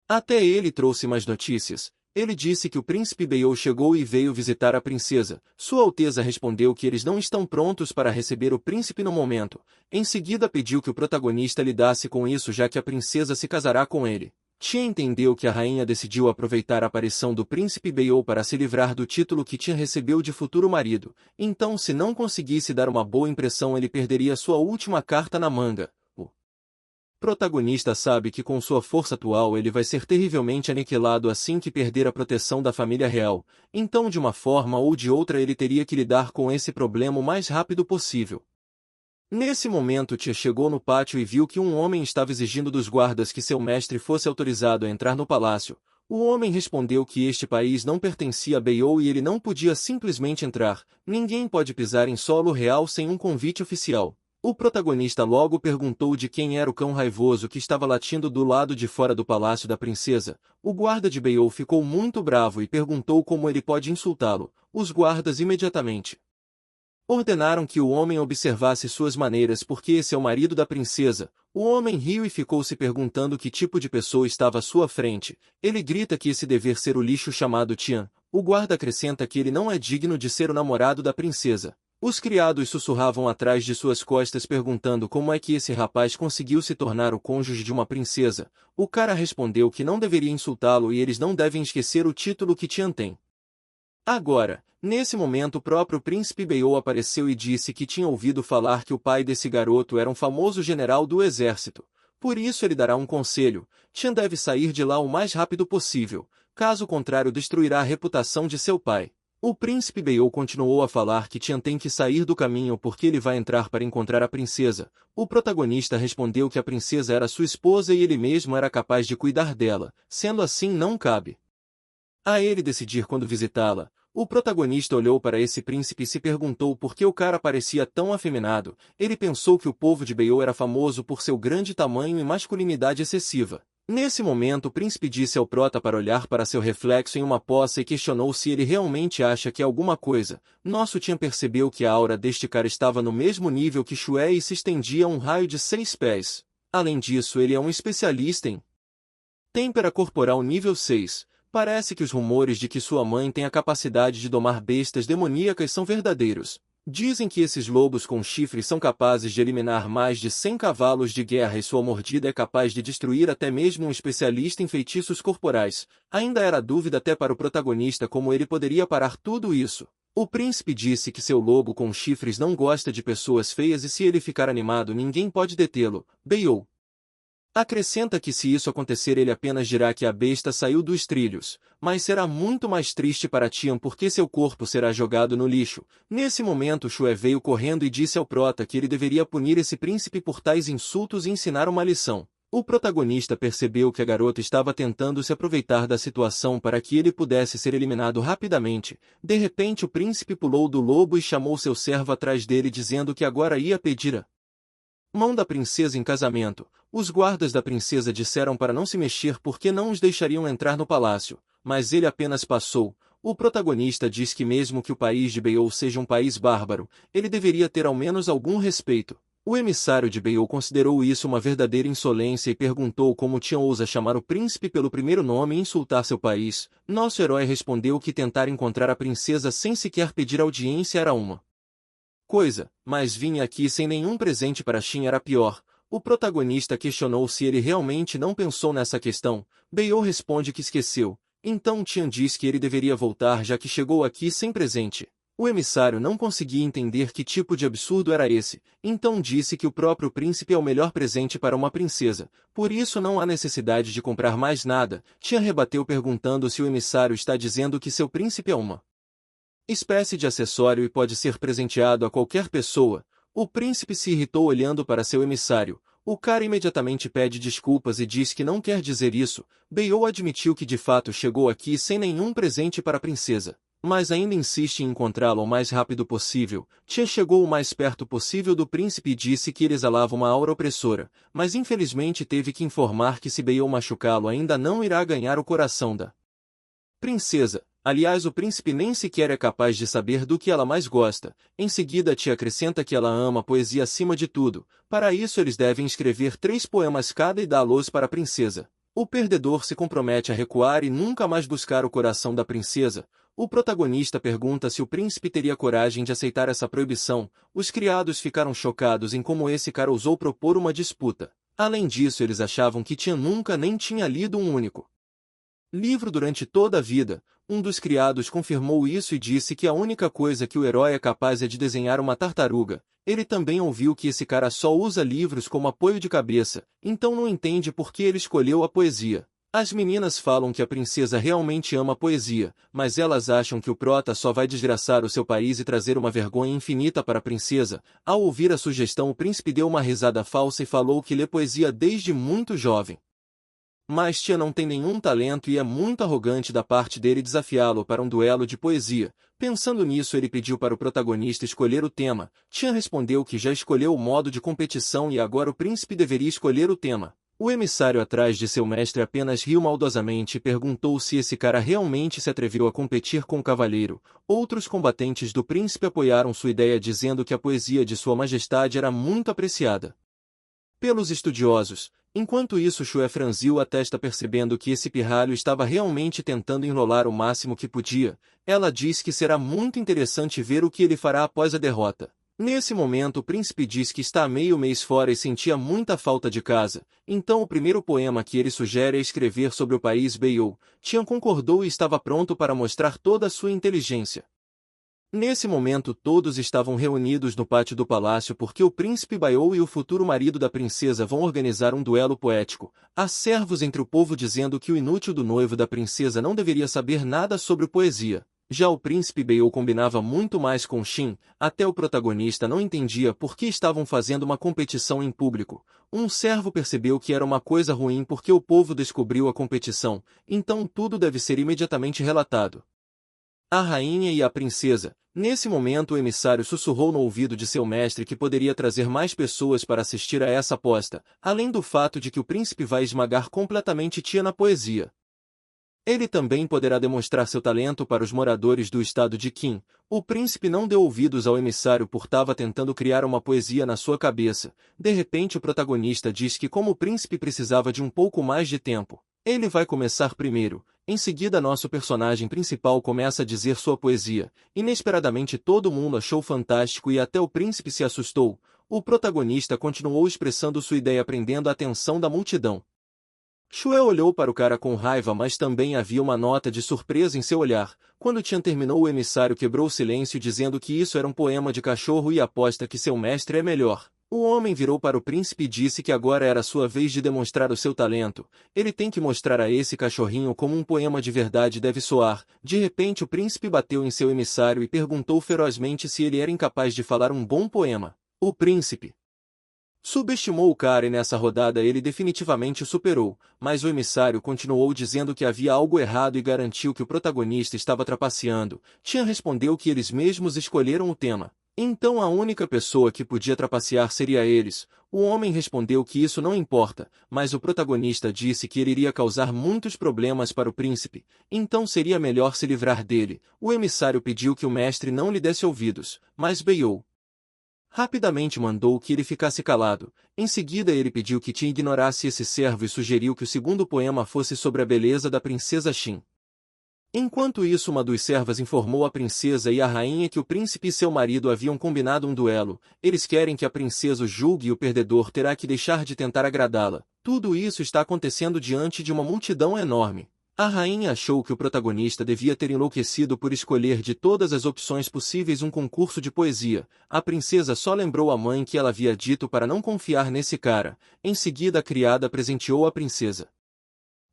até ele e trouxe mais notícias. Ele disse que o príncipe Beiyou chegou e veio visitar a princesa. Sua Alteza respondeu que eles não estão prontos para receber o príncipe no momento. Em seguida pediu que o protagonista lidasse com isso já que a princesa se casará com ele. Tia entendeu que a rainha decidiu aproveitar a aparição do príncipe Beiyou para se livrar do título que Tia recebeu de futuro marido. Então se não conseguisse dar uma boa impressão ele perderia sua última carta na manga. O protagonista sabe que com sua força atual ele vai ser terrivelmente aniquilado assim que perder a proteção da família real, então de uma forma ou de outra ele teria que lidar com esse problema o mais rápido possível. Nesse momento Tia chegou no pátio e viu que um homem estava exigindo dos guardas que seu mestre fosse autorizado a entrar no palácio. O homem respondeu que este país não pertencia a Beiow e ele não podia simplesmente entrar. Ninguém pode pisar em solo real sem um convite oficial. O protagonista logo perguntou de quem era o cão raivoso que estava latindo do lado de fora do palácio da princesa. O guarda de Beiow ficou muito bravo e perguntou como ele pode insultá-lo. Os guardas imediatamente ordenaram que o homem observasse suas maneiras porque esse é o marido da princesa. O homem riu e ficou se perguntando que tipo de pessoa estava à sua frente. Ele grita que esse dever ser o lixo chamado Tian. O guarda acrescenta que ele não é digno de ser o namorado da princesa. Os criados sussurravam atrás de suas costas perguntando como é que esse rapaz conseguiu se tornar o cônjuge de uma princesa. O cara respondeu que não deveria insultá-lo e eles não devem esquecer o título que Tian tem. Agora, nesse momento o próprio príncipe Beiow apareceu e disse que tinha ouvido falar que o pai desse garoto era um famoso general do exército. Por isso ele dará um conselho: Tian deve sair de lá o mais rápido possível, caso contrário destruirá a reputação de seu pai. O príncipe Beiow continuou a falar que Tian tem que sair do caminho porque ele vai entrar para encontrar a princesa. O protagonista respondeu que a princesa era sua esposa e ele mesmo era capaz de cuidar dela, sendo assim não cabe a ele decidir quando visitá-la. O protagonista olhou para esse príncipe e se perguntou por que o cara parecia tão afeminado. Ele pensou que o povo de Beiow era famoso por seu grande tamanho e masculinidade excessiva. Nesse momento o príncipe disse ao prota para olhar para seu reflexo em uma poça e questionou se ele realmente acha que é alguma coisa. Nosso Tian percebeu que a aura deste cara estava no mesmo nível que Shuei e se estendia a um raio de 6 pés. Além disso, ele é um especialista em têmpera corporal nível 6. Parece que os rumores de que sua mãe tem a capacidade de domar bestas demoníacas são verdadeiros. Dizem que esses lobos com chifres são capazes de eliminar mais de 100 cavalos de guerra e sua mordida é capaz de destruir até mesmo um especialista em feitiços corporais. Ainda era dúvida até para o protagonista como ele poderia parar tudo isso. O príncipe disse que seu lobo com chifres não gosta de pessoas feias e se ele ficar animado ninguém pode detê-lo. Beiow acrescenta que se isso acontecer ele apenas dirá que a besta saiu dos trilhos, mas será muito mais triste para Tian porque seu corpo será jogado no lixo. Nesse momento Shuei veio correndo e disse ao prota que ele deveria punir esse príncipe por tais insultos e ensinar uma lição. O protagonista percebeu que a garota estava tentando se aproveitar da situação para que ele pudesse ser eliminado rapidamente. De repente o príncipe pulou do lobo e chamou seu servo atrás dele dizendo que agora ia pedir a mão da princesa em casamento. Os guardas da princesa disseram para não se mexer porque não os deixariam entrar no palácio, mas ele apenas passou. O protagonista diz que mesmo que o país de Beiow seja um país bárbaro, ele deveria ter ao menos algum respeito. O emissário de Beiow considerou isso uma verdadeira insolência e perguntou como Tian ousa chamar o príncipe pelo primeiro nome e insultar seu país. Nosso herói respondeu que tentar encontrar a princesa sem sequer pedir audiência era uma coisa, mas vir aqui sem nenhum presente para Xin era pior. O protagonista questionou se ele realmente não pensou nessa questão. Beiow responde que esqueceu. Então Tian diz que ele deveria voltar já que chegou aqui sem presente. O emissário não conseguia entender que tipo de absurdo era esse, então disse que o próprio príncipe é o melhor presente para uma princesa. Por isso não há necessidade de comprar mais nada. Tian rebateu perguntando se o emissário está dizendo que seu príncipe é uma espécie de acessório e pode ser presenteado a qualquer pessoa. O príncipe se irritou olhando para seu emissário. O cara imediatamente pede desculpas e diz que não quer dizer isso. Beiow admitiu que de fato chegou aqui sem nenhum presente para a princesa, mas ainda insiste em encontrá-la o mais rápido possível. Tian chegou o mais perto possível do príncipe e disse que ele exalava uma aura opressora, mas infelizmente teve que informar que se Beiow machucá-lo ainda não irá ganhar o coração da princesa. Aliás, o príncipe nem sequer é capaz de saber do que ela mais gosta. Em seguida, Tia acrescenta que ela ama a poesia acima de tudo. Para isso, eles devem escrever 3 poemas cada e dá-los para a princesa. O perdedor se compromete a recuar e nunca mais buscar o coração da princesa. O protagonista pergunta se o príncipe teria coragem de aceitar essa proibição. Os criados ficaram chocados em como esse cara ousou propor uma disputa. Além disso, eles achavam que Tia nunca nem tinha lido um único livro durante toda a vida. Um dos criados confirmou isso e disse que a única coisa que o herói é capaz é de desenhar uma tartaruga. Ele também ouviu que esse cara só usa livros como apoio de cabeça, então não entende por que ele escolheu a poesia. As meninas falam que a princesa realmente ama a poesia, mas elas acham que o prota só vai desgraçar o seu país e trazer uma vergonha infinita para a princesa. Ao ouvir a sugestão, o príncipe deu uma risada falsa e falou que lê poesia desde muito jovem. Mas Tia não tem nenhum talento e é muito arrogante da parte dele desafiá-lo para um duelo de poesia. Pensando nisso, ele pediu para o protagonista escolher o tema. Tia respondeu que já escolheu o modo de competição e agora o príncipe deveria escolher o tema. O emissário atrás de seu mestre apenas riu maldosamente e perguntou se esse cara realmente se atreveu a competir com o cavaleiro. Outros combatentes do príncipe apoiaram sua ideia dizendo que a poesia de sua majestade era muito apreciada pelos estudiosos. Enquanto isso, Shue franziu a testa percebendo que esse pirralho estava realmente tentando enrolar o máximo que podia. Ela diz que será muito interessante ver o que ele fará após a derrota. Nesse momento, o príncipe diz que está há meio mês fora e sentia muita falta de casa. Então o primeiro poema que ele sugere é escrever sobre o país Beiyou. Tian concordou e estava pronto para mostrar toda a sua inteligência. Nesse momento todos estavam reunidos no pátio do palácio porque o príncipe Beiyou e o futuro marido da princesa vão organizar um duelo poético. Há servos entre o povo dizendo que o inútil do noivo da princesa não deveria saber nada sobre poesia. Já o príncipe Beiyou combinava muito mais com Xin, até o protagonista não entendia por que estavam fazendo uma competição em público. Um servo percebeu que era uma coisa ruim porque o povo descobriu a competição, então tudo deve ser imediatamente relatado. A rainha e a princesa. Nesse momento o emissário sussurrou no ouvido de seu mestre que poderia trazer mais pessoas para assistir a essa aposta, além do fato de que o príncipe vai esmagar completamente Tia na poesia. Ele também poderá demonstrar seu talento para os moradores do estado de Qin. O príncipe não deu ouvidos ao emissário por estava tentando criar uma poesia na sua cabeça. De repente o protagonista diz que como o príncipe precisava de um pouco mais de tempo, ele vai começar primeiro. Em seguida nosso personagem principal começa a dizer sua poesia. Inesperadamente todo mundo achou fantástico e até o príncipe se assustou. O protagonista continuou expressando sua ideia prendendo a atenção da multidão. Shue olhou para o cara com raiva, mas também havia uma nota de surpresa em seu olhar. Quando Tian terminou, o emissário quebrou o silêncio dizendo que isso era um poema de cachorro e aposta que seu mestre é melhor. O homem virou para o príncipe e disse que agora era sua vez de demonstrar o seu talento. Ele tem que mostrar a esse cachorrinho como um poema de verdade deve soar. De repente o príncipe bateu em seu emissário e perguntou ferozmente se ele era incapaz de falar um bom poema. O príncipe subestimou o cara e nessa rodada ele definitivamente o superou, mas o emissário continuou dizendo que havia algo errado e garantiu que o protagonista estava trapaceando. Tian respondeu que eles mesmos escolheram o tema. Então a única pessoa que podia trapacear seria eles. O homem respondeu que isso não importa, mas o protagonista disse que ele iria causar muitos problemas para o príncipe, então seria melhor se livrar dele. O emissário pediu que o mestre não lhe desse ouvidos, mas Beiyou rapidamente mandou que ele ficasse calado. Em seguida ele pediu que Tian ignorasse esse servo e sugeriu que o segundo poema fosse sobre a beleza da princesa Xin. Enquanto isso, uma das servas informou a princesa e a rainha que o príncipe e seu marido haviam combinado um duelo. Eles querem que a princesa o julgue e o perdedor terá que deixar de tentar agradá-la. Tudo isso está acontecendo diante de uma multidão enorme. A rainha achou que o protagonista devia ter enlouquecido por escolher de todas as opções possíveis um concurso de poesia. A princesa só lembrou à mãe que ela havia dito para não confiar nesse cara. Em seguida a criada presenteou a princesa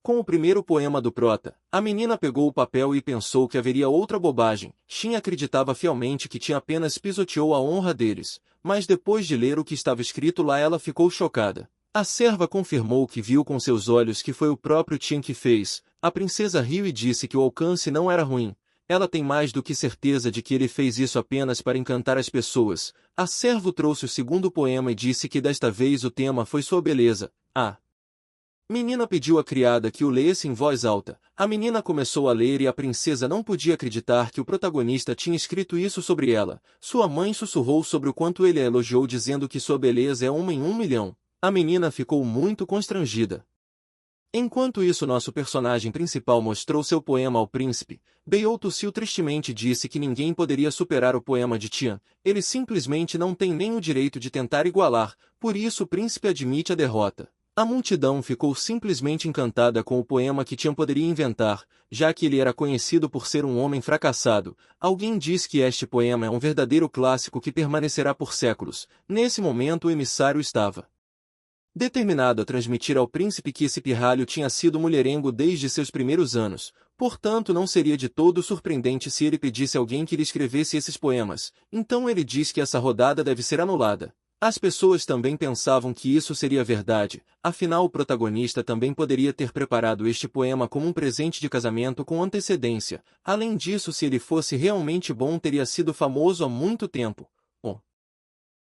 com o primeiro poema do prota. A menina pegou o papel e pensou que haveria outra bobagem. Xin acreditava fielmente que Tian apenas pisoteou a honra deles, mas depois de ler o que estava escrito lá ela ficou chocada. A serva confirmou que viu com seus olhos que foi o próprio Tian que fez. A princesa riu e disse que o alcance não era ruim. Ela tem mais do que certeza de que ele fez isso apenas para encantar as pessoas. A serva trouxe o segundo poema e disse que desta vez o tema foi sua beleza. A menina pediu à criada que o lesse em voz alta. A menina começou a ler e a princesa não podia acreditar que o protagonista tinha escrito isso sobre ela. Sua mãe sussurrou sobre o quanto ele a elogiou dizendo que sua beleza é uma em 1 milhão. A menina ficou muito constrangida. Enquanto isso nosso personagem principal mostrou seu poema ao príncipe. Beiyou tossiu tristemente e disse que ninguém poderia superar o poema de Tian. Ele simplesmente não tem nem o direito de tentar igualar, por isso o príncipe admite a derrota. A multidão ficou simplesmente encantada com o poema que Tian poderia inventar, já que ele era conhecido por ser um homem fracassado. Alguém diz que este poema é um verdadeiro clássico que permanecerá por séculos. Nesse momento o emissário estava determinado a transmitir ao príncipe que esse pirralho tinha sido mulherengo desde seus primeiros anos. Portanto, não seria de todo surpreendente se ele pedisse a alguém que lhe escrevesse esses poemas. Então ele diz que essa rodada deve ser anulada. As pessoas também pensavam que isso seria verdade, afinal o protagonista também poderia ter preparado este poema como um presente de casamento com antecedência. Além disso, se ele fosse realmente bom, teria sido famoso há muito tempo. O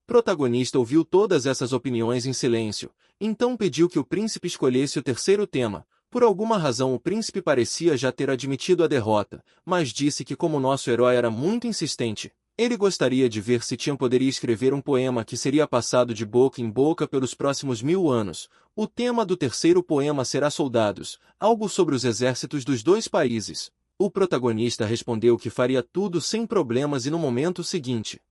protagonista ouviu todas essas opiniões em silêncio, então pediu que o príncipe escolhesse o terceiro tema. Por alguma razão o príncipe parecia já ter admitido a derrota, mas disse que como nosso herói era muito insistente, ele gostaria de ver se Tian poderia escrever um poema que seria passado de boca em boca pelos próximos 1000 anos. O tema do terceiro poema será soldados, algo sobre os exércitos dos dois países. O protagonista respondeu que faria tudo sem problemas e no momento seguinte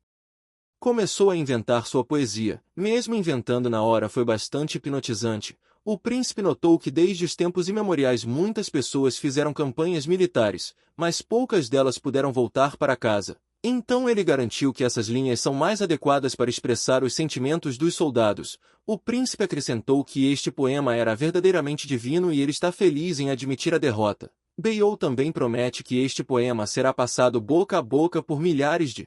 começou a inventar sua poesia. Mesmo inventando na hora foi bastante hipnotizante. O príncipe notou que desde os tempos imemoriais muitas pessoas fizeram campanhas militares, mas poucas delas puderam voltar para casa. Então ele garantiu que essas linhas são mais adequadas para expressar os sentimentos dos soldados. O príncipe acrescentou que este poema era verdadeiramente divino e ele está feliz em admitir a derrota. Beiyou também promete que este poema será passado boca a boca por milhares de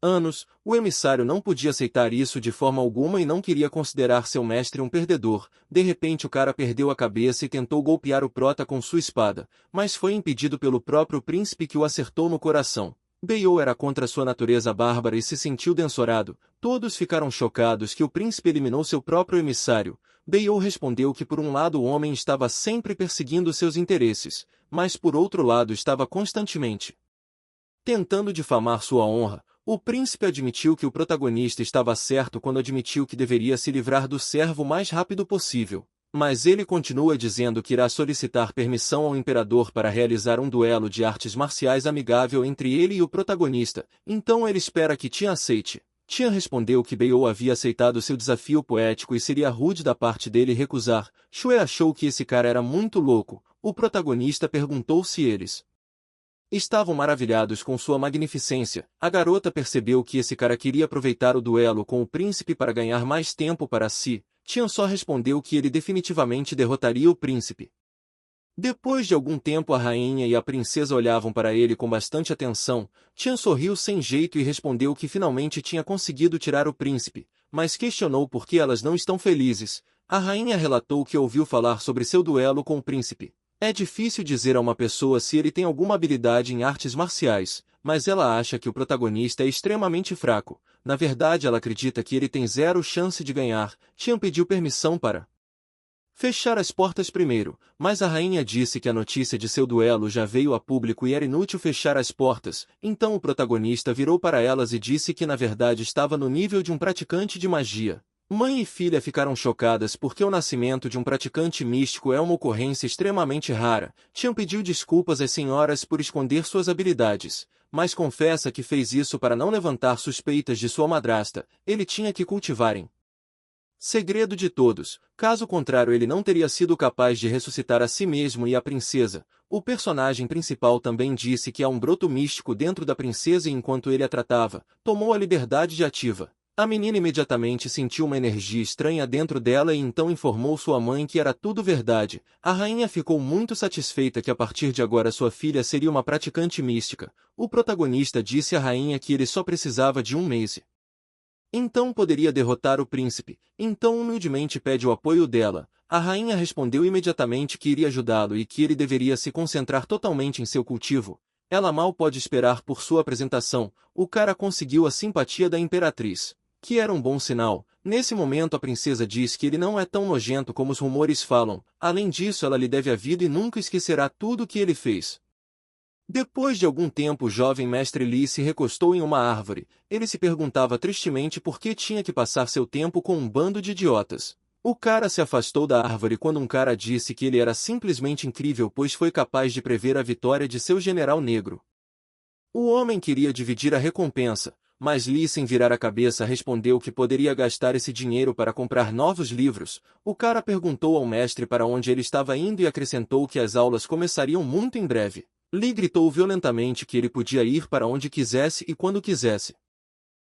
anos. O emissário não podia aceitar isso de forma alguma e não queria considerar seu mestre um perdedor. De repente o cara perdeu a cabeça e tentou golpear o prota com sua espada, mas foi impedido pelo próprio príncipe que o acertou no coração. Beiyou era contra sua natureza bárbara e se sentiu densorado. Todos ficaram chocados que o príncipe eliminou seu próprio emissário. Beiyou respondeu que por um lado o homem estava sempre perseguindo seus interesses, mas por outro lado estava constantemente tentando difamar sua honra. O príncipe admitiu que o protagonista estava certo quando admitiu que deveria se livrar do servo o mais rápido possível. Mas ele continua dizendo que irá solicitar permissão ao imperador para realizar um duelo de artes marciais amigável entre ele e o protagonista, então ele espera que Tian aceite. Tian respondeu que Beiyou havia aceitado seu desafio poético e seria rude da parte dele recusar. Shui achou que esse cara era muito louco. O protagonista perguntou se eles estavam maravilhados com sua magnificência. A garota percebeu que esse cara queria aproveitar o duelo com o príncipe para ganhar mais tempo para si. Tian só respondeu que ele definitivamente derrotaria o príncipe. Depois de algum tempo a rainha e a princesa olhavam para ele com bastante atenção. Tian sorriu sem jeito e respondeu que finalmente tinha conseguido tirar o príncipe, mas questionou por que elas não estão felizes. A rainha relatou que ouviu falar sobre seu duelo com o príncipe. É difícil dizer a uma pessoa se ele tem alguma habilidade em artes marciais, mas ela acha que o protagonista é extremamente fraco. Na verdade, ela acredita que ele tem zero chance de ganhar. Tian pediu permissão para fechar as portas primeiro, mas a rainha disse que a notícia de seu duelo já veio a público e era inútil fechar as portas. Então o protagonista virou para elas e disse que na verdade estava no nível de um praticante de magia. Mãe e filha ficaram chocadas porque o nascimento de um praticante místico é uma ocorrência extremamente rara. Tian pediu desculpas às senhoras por esconder suas habilidades, mas confessa que fez isso para não levantar suspeitas de sua madrasta. Ele tinha que cultivar em segredo de todos, caso contrário ele não teria sido capaz de ressuscitar a si mesmo e a princesa. O personagem principal também disse que há um broto místico dentro da princesa e enquanto ele a tratava, tomou a liberdade de ativa. A menina imediatamente sentiu uma energia estranha dentro dela e então informou sua mãe que era tudo verdade. A rainha ficou muito satisfeita que a partir de agora sua filha seria uma praticante mística. O protagonista disse à rainha que ele só precisava de um mês. Então poderia derrotar o príncipe. Então humildemente pede o apoio dela. A rainha respondeu imediatamente que iria ajudá-lo e que ele deveria se concentrar totalmente em seu cultivo. Ela mal pode esperar por sua apresentação. O cara conseguiu a simpatia da imperatriz, que era um bom sinal. Nesse momento a princesa diz que ele não é tão nojento como os rumores falam. Além disso, ela lhe deve a vida e nunca esquecerá tudo o que ele fez. Depois de algum tempo o jovem mestre Li se recostou em uma árvore. Ele se perguntava tristemente por que tinha que passar seu tempo com um bando de idiotas. O cara se afastou da árvore quando um cara disse que ele era simplesmente incrível pois foi capaz de prever a vitória de seu general negro. O homem queria dividir a recompensa, mas Li, sem virar a cabeça, respondeu que poderia gastar esse dinheiro para comprar novos livros. O cara perguntou ao mestre para onde ele estava indo e acrescentou que as aulas começariam muito em breve. Li gritou violentamente que ele podia ir para onde quisesse e quando quisesse.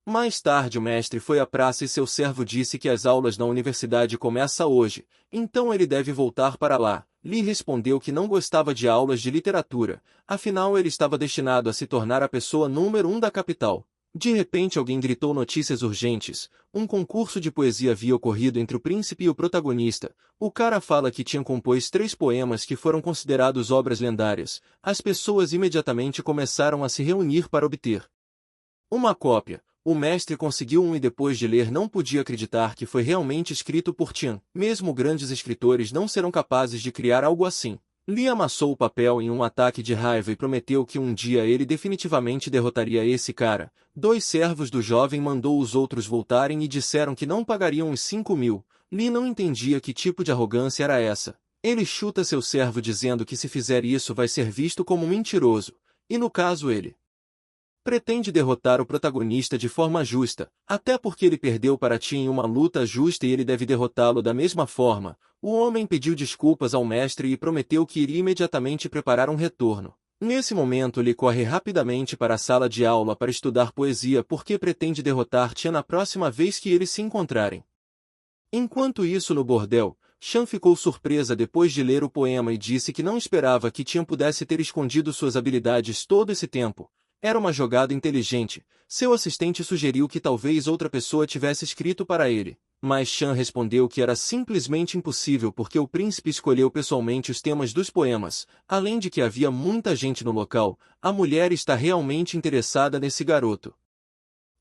Mais tarde o mestre foi à praça e seu servo disse que as aulas na universidade começam hoje, então ele deve voltar para lá. Li respondeu que não gostava de aulas de literatura, afinal ele estava destinado a se tornar a pessoa número 1 da capital. De repente alguém gritou notícias urgentes. Um concurso de poesia havia ocorrido entre o príncipe e o protagonista. O cara fala que tinha compôs 3 poemas que foram considerados obras lendárias. As pessoas imediatamente começaram a se reunir para obter uma cópia. O mestre conseguiu um e depois de ler não podia acreditar que foi realmente escrito por Tian. Mesmo grandes escritores não serão capazes de criar algo assim. Li amassou o papel em um ataque de raiva e prometeu que um dia ele definitivamente derrotaria esse cara. 2 servos do jovem mandou os outros voltarem e disseram que não pagariam os 5.000. Li não entendia que tipo de arrogância era essa. Ele chuta seu servo dizendo que se fizer isso vai ser visto como mentiroso. E no caso ele pretende derrotar o protagonista de forma justa, até porque ele perdeu para Ti em uma luta justa e ele deve derrotá-lo da mesma forma. O homem pediu desculpas ao mestre e prometeu que iria imediatamente preparar um retorno. Nesse momento ele corre rapidamente para a sala de aula para estudar poesia porque pretende derrotar Tian na próxima vez que eles se encontrarem. Enquanto isso no bordel, Shan ficou surpresa depois de ler o poema e disse que não esperava que Tian pudesse ter escondido suas habilidades todo esse tempo. Era uma jogada inteligente. Seu assistente sugeriu que talvez outra pessoa tivesse escrito para ele. Mas Shan respondeu que era simplesmente impossível porque o príncipe escolheu pessoalmente os temas dos poemas. Além de que havia muita gente no local, a mulher está realmente interessada nesse garoto.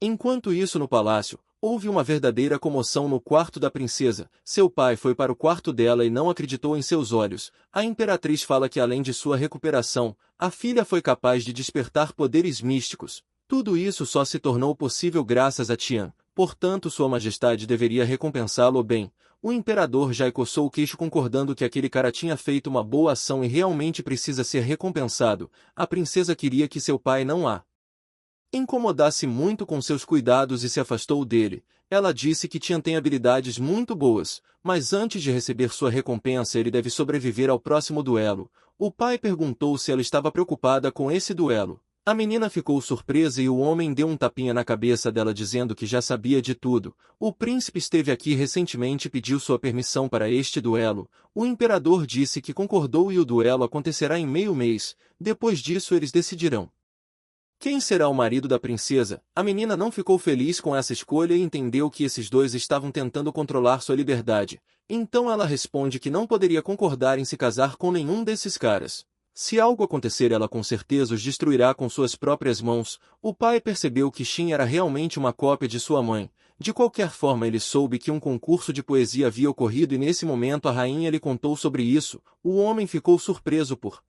Enquanto isso no palácio, houve uma verdadeira comoção no quarto da princesa. Seu pai foi para o quarto dela e não acreditou em seus olhos. A imperatriz fala que além de sua recuperação, a filha foi capaz de despertar poderes místicos. Tudo isso só se tornou possível graças a Tian, portanto Sua Majestade deveria recompensá-lo bem. O imperador já coçou o queixo concordando que aquele cara tinha feito uma boa ação e realmente precisa ser recompensado. A princesa queria que seu pai não a incomodasse muito com seus cuidados e se afastou dele. Ela disse que Tian tem habilidades muito boas, mas antes de receber sua recompensa ele deve sobreviver ao próximo duelo. O pai perguntou se ela estava preocupada com esse duelo. A menina ficou surpresa e o homem deu um tapinha na cabeça dela dizendo que já sabia de tudo. O príncipe esteve aqui recentemente e pediu sua permissão para este duelo. O imperador disse que concordou e o duelo acontecerá em meio mês. Depois disso eles decidirão quem será o marido da princesa. A menina não ficou feliz com essa escolha e entendeu que esses dois estavam tentando controlar sua liberdade. Então ela responde que não poderia concordar em se casar com nenhum desses caras. Se algo acontecer ela com certeza os destruirá com suas próprias mãos. O pai percebeu que Xin era realmente uma cópia de sua mãe. De qualquer forma ele soube que um concurso de poesia havia ocorrido e nesse momento a rainha lhe contou sobre isso. O homem ficou surpreso por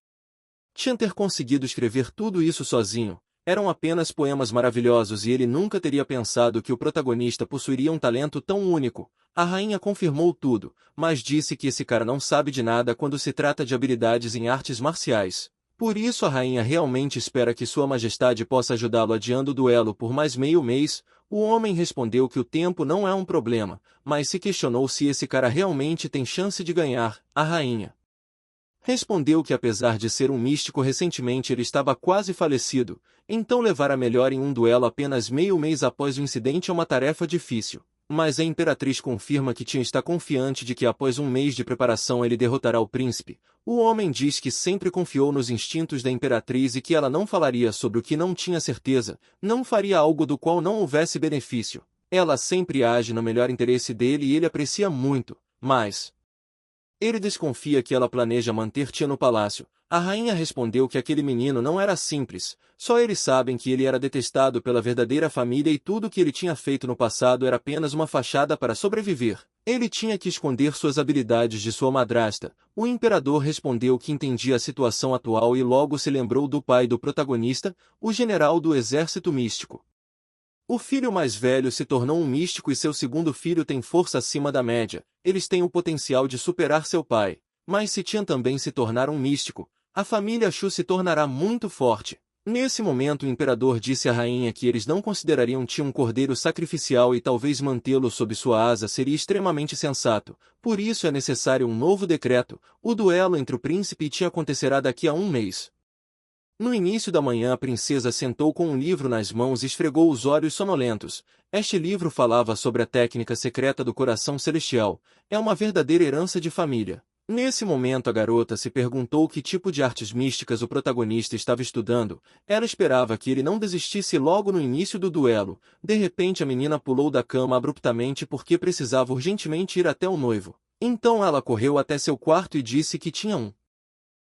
Tian ter conseguido escrever tudo isso sozinho. Eram apenas poemas maravilhosos e ele nunca teria pensado que o protagonista possuiria um talento tão único. A rainha confirmou tudo, mas disse que esse cara não sabe de nada quando se trata de habilidades em artes marciais. Por isso a rainha realmente espera que Sua Majestade possa ajudá-lo adiando o duelo por mais meio mês. O homem respondeu que o tempo não é um problema, mas se questionou se esse cara realmente tem chance de ganhar. A rainha respondeu que apesar de ser um místico recentemente ele estava quase falecido, então levar a melhor em um duelo apenas meio mês após o incidente é uma tarefa difícil. Mas a imperatriz confirma que Tian está confiante de que após um mês de preparação ele derrotará o príncipe. O homem diz que sempre confiou nos instintos da imperatriz e que ela não falaria sobre o que não tinha certeza, não faria algo do qual não houvesse benefício. Ela sempre age no melhor interesse dele e ele aprecia muito, mas ele desconfia que ela planeja manter Tian no palácio. A rainha respondeu que aquele menino não era simples, só eles sabem que ele era detestado pela verdadeira família e tudo que ele tinha feito no passado era apenas uma fachada para sobreviver. Ele tinha que esconder suas habilidades de sua madrasta. O imperador respondeu que entendia a situação atual e logo se lembrou do pai do protagonista, o general do exército místico. O filho mais velho se tornou um místico e seu segundo filho tem força acima da média. Eles têm o potencial de superar seu pai. Mas se Tian também se tornar um místico, a família Shu se tornará muito forte. Nesse momento o imperador disse à rainha que eles não considerariam Tian um cordeiro sacrificial e talvez mantê-lo sob sua asa seria extremamente sensato. Por isso é necessário um novo decreto. O duelo entre o príncipe e Tian acontecerá daqui a um mês. No início da manhã a princesa sentou com um livro nas mãos e esfregou os olhos sonolentos. Este livro falava sobre a técnica secreta do coração celestial. É uma verdadeira herança de família. Nesse momento a garota se perguntou que tipo de artes místicas o protagonista estava estudando. Ela esperava que ele não desistisse logo no início do duelo. De repente a menina pulou da cama abruptamente porque precisava urgentemente ir até o noivo. Então ela correu até seu quarto e disse que tinha um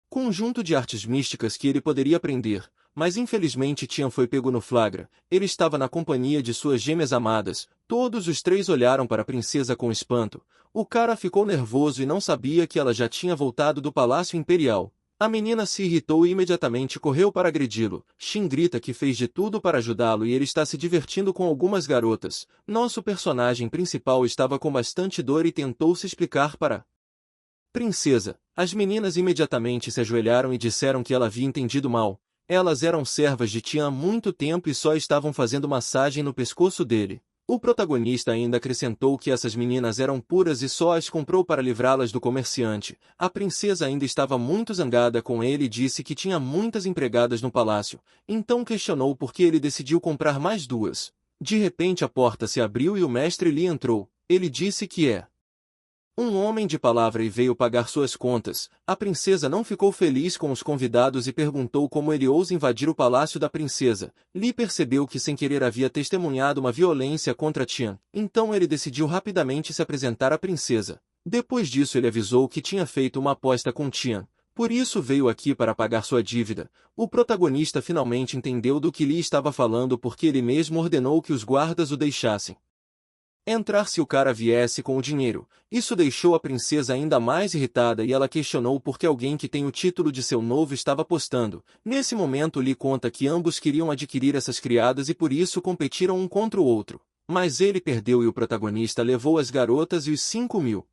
conjunto de artes místicas que ele poderia aprender, mas infelizmente Tian foi pego no flagra. Ele estava na companhia de suas gêmeas amadas. Todos os três olharam para a princesa com espanto. O cara ficou nervoso e não sabia que ela já tinha voltado do Palácio Imperial. A menina se irritou e imediatamente correu para agredi-lo. Shin grita que fez de tudo para ajudá-lo e ele está se divertindo com algumas garotas. Nosso personagem principal estava com bastante dor e tentou se explicar para a princesa. As meninas imediatamente se ajoelharam e disseram que ela havia entendido mal. Elas eram servas de Tian há muito tempo e só estavam fazendo massagem no pescoço dele. O protagonista ainda acrescentou que essas meninas eram puras e só as comprou para livrá-las do comerciante. A princesa ainda estava muito zangada com ele e disse que tinha muitas empregadas no palácio. Então questionou por que ele decidiu comprar mais duas. De repente a porta se abriu e o mestre Li entrou. Ele disse que é um homem de palavra e veio pagar suas contas. A princesa não ficou feliz com os convidados e perguntou como ele ousa invadir o palácio da princesa. Li percebeu que sem querer havia testemunhado uma violência contra Tian. Então ele decidiu rapidamente se apresentar à princesa. Depois disso ele avisou que tinha feito uma aposta com Tian. Por isso veio aqui para pagar sua dívida. O protagonista finalmente entendeu do que Li estava falando porque ele mesmo ordenou que os guardas o deixassem entrar se o cara viesse com o dinheiro. Isso deixou a princesa ainda mais irritada e ela questionou por que alguém que tem o título de seu noivo estava apostando. Nesse momento Li conta que ambos queriam adquirir essas criadas e por isso competiram um contra o outro. Mas ele perdeu e o protagonista levou as garotas e os 5.000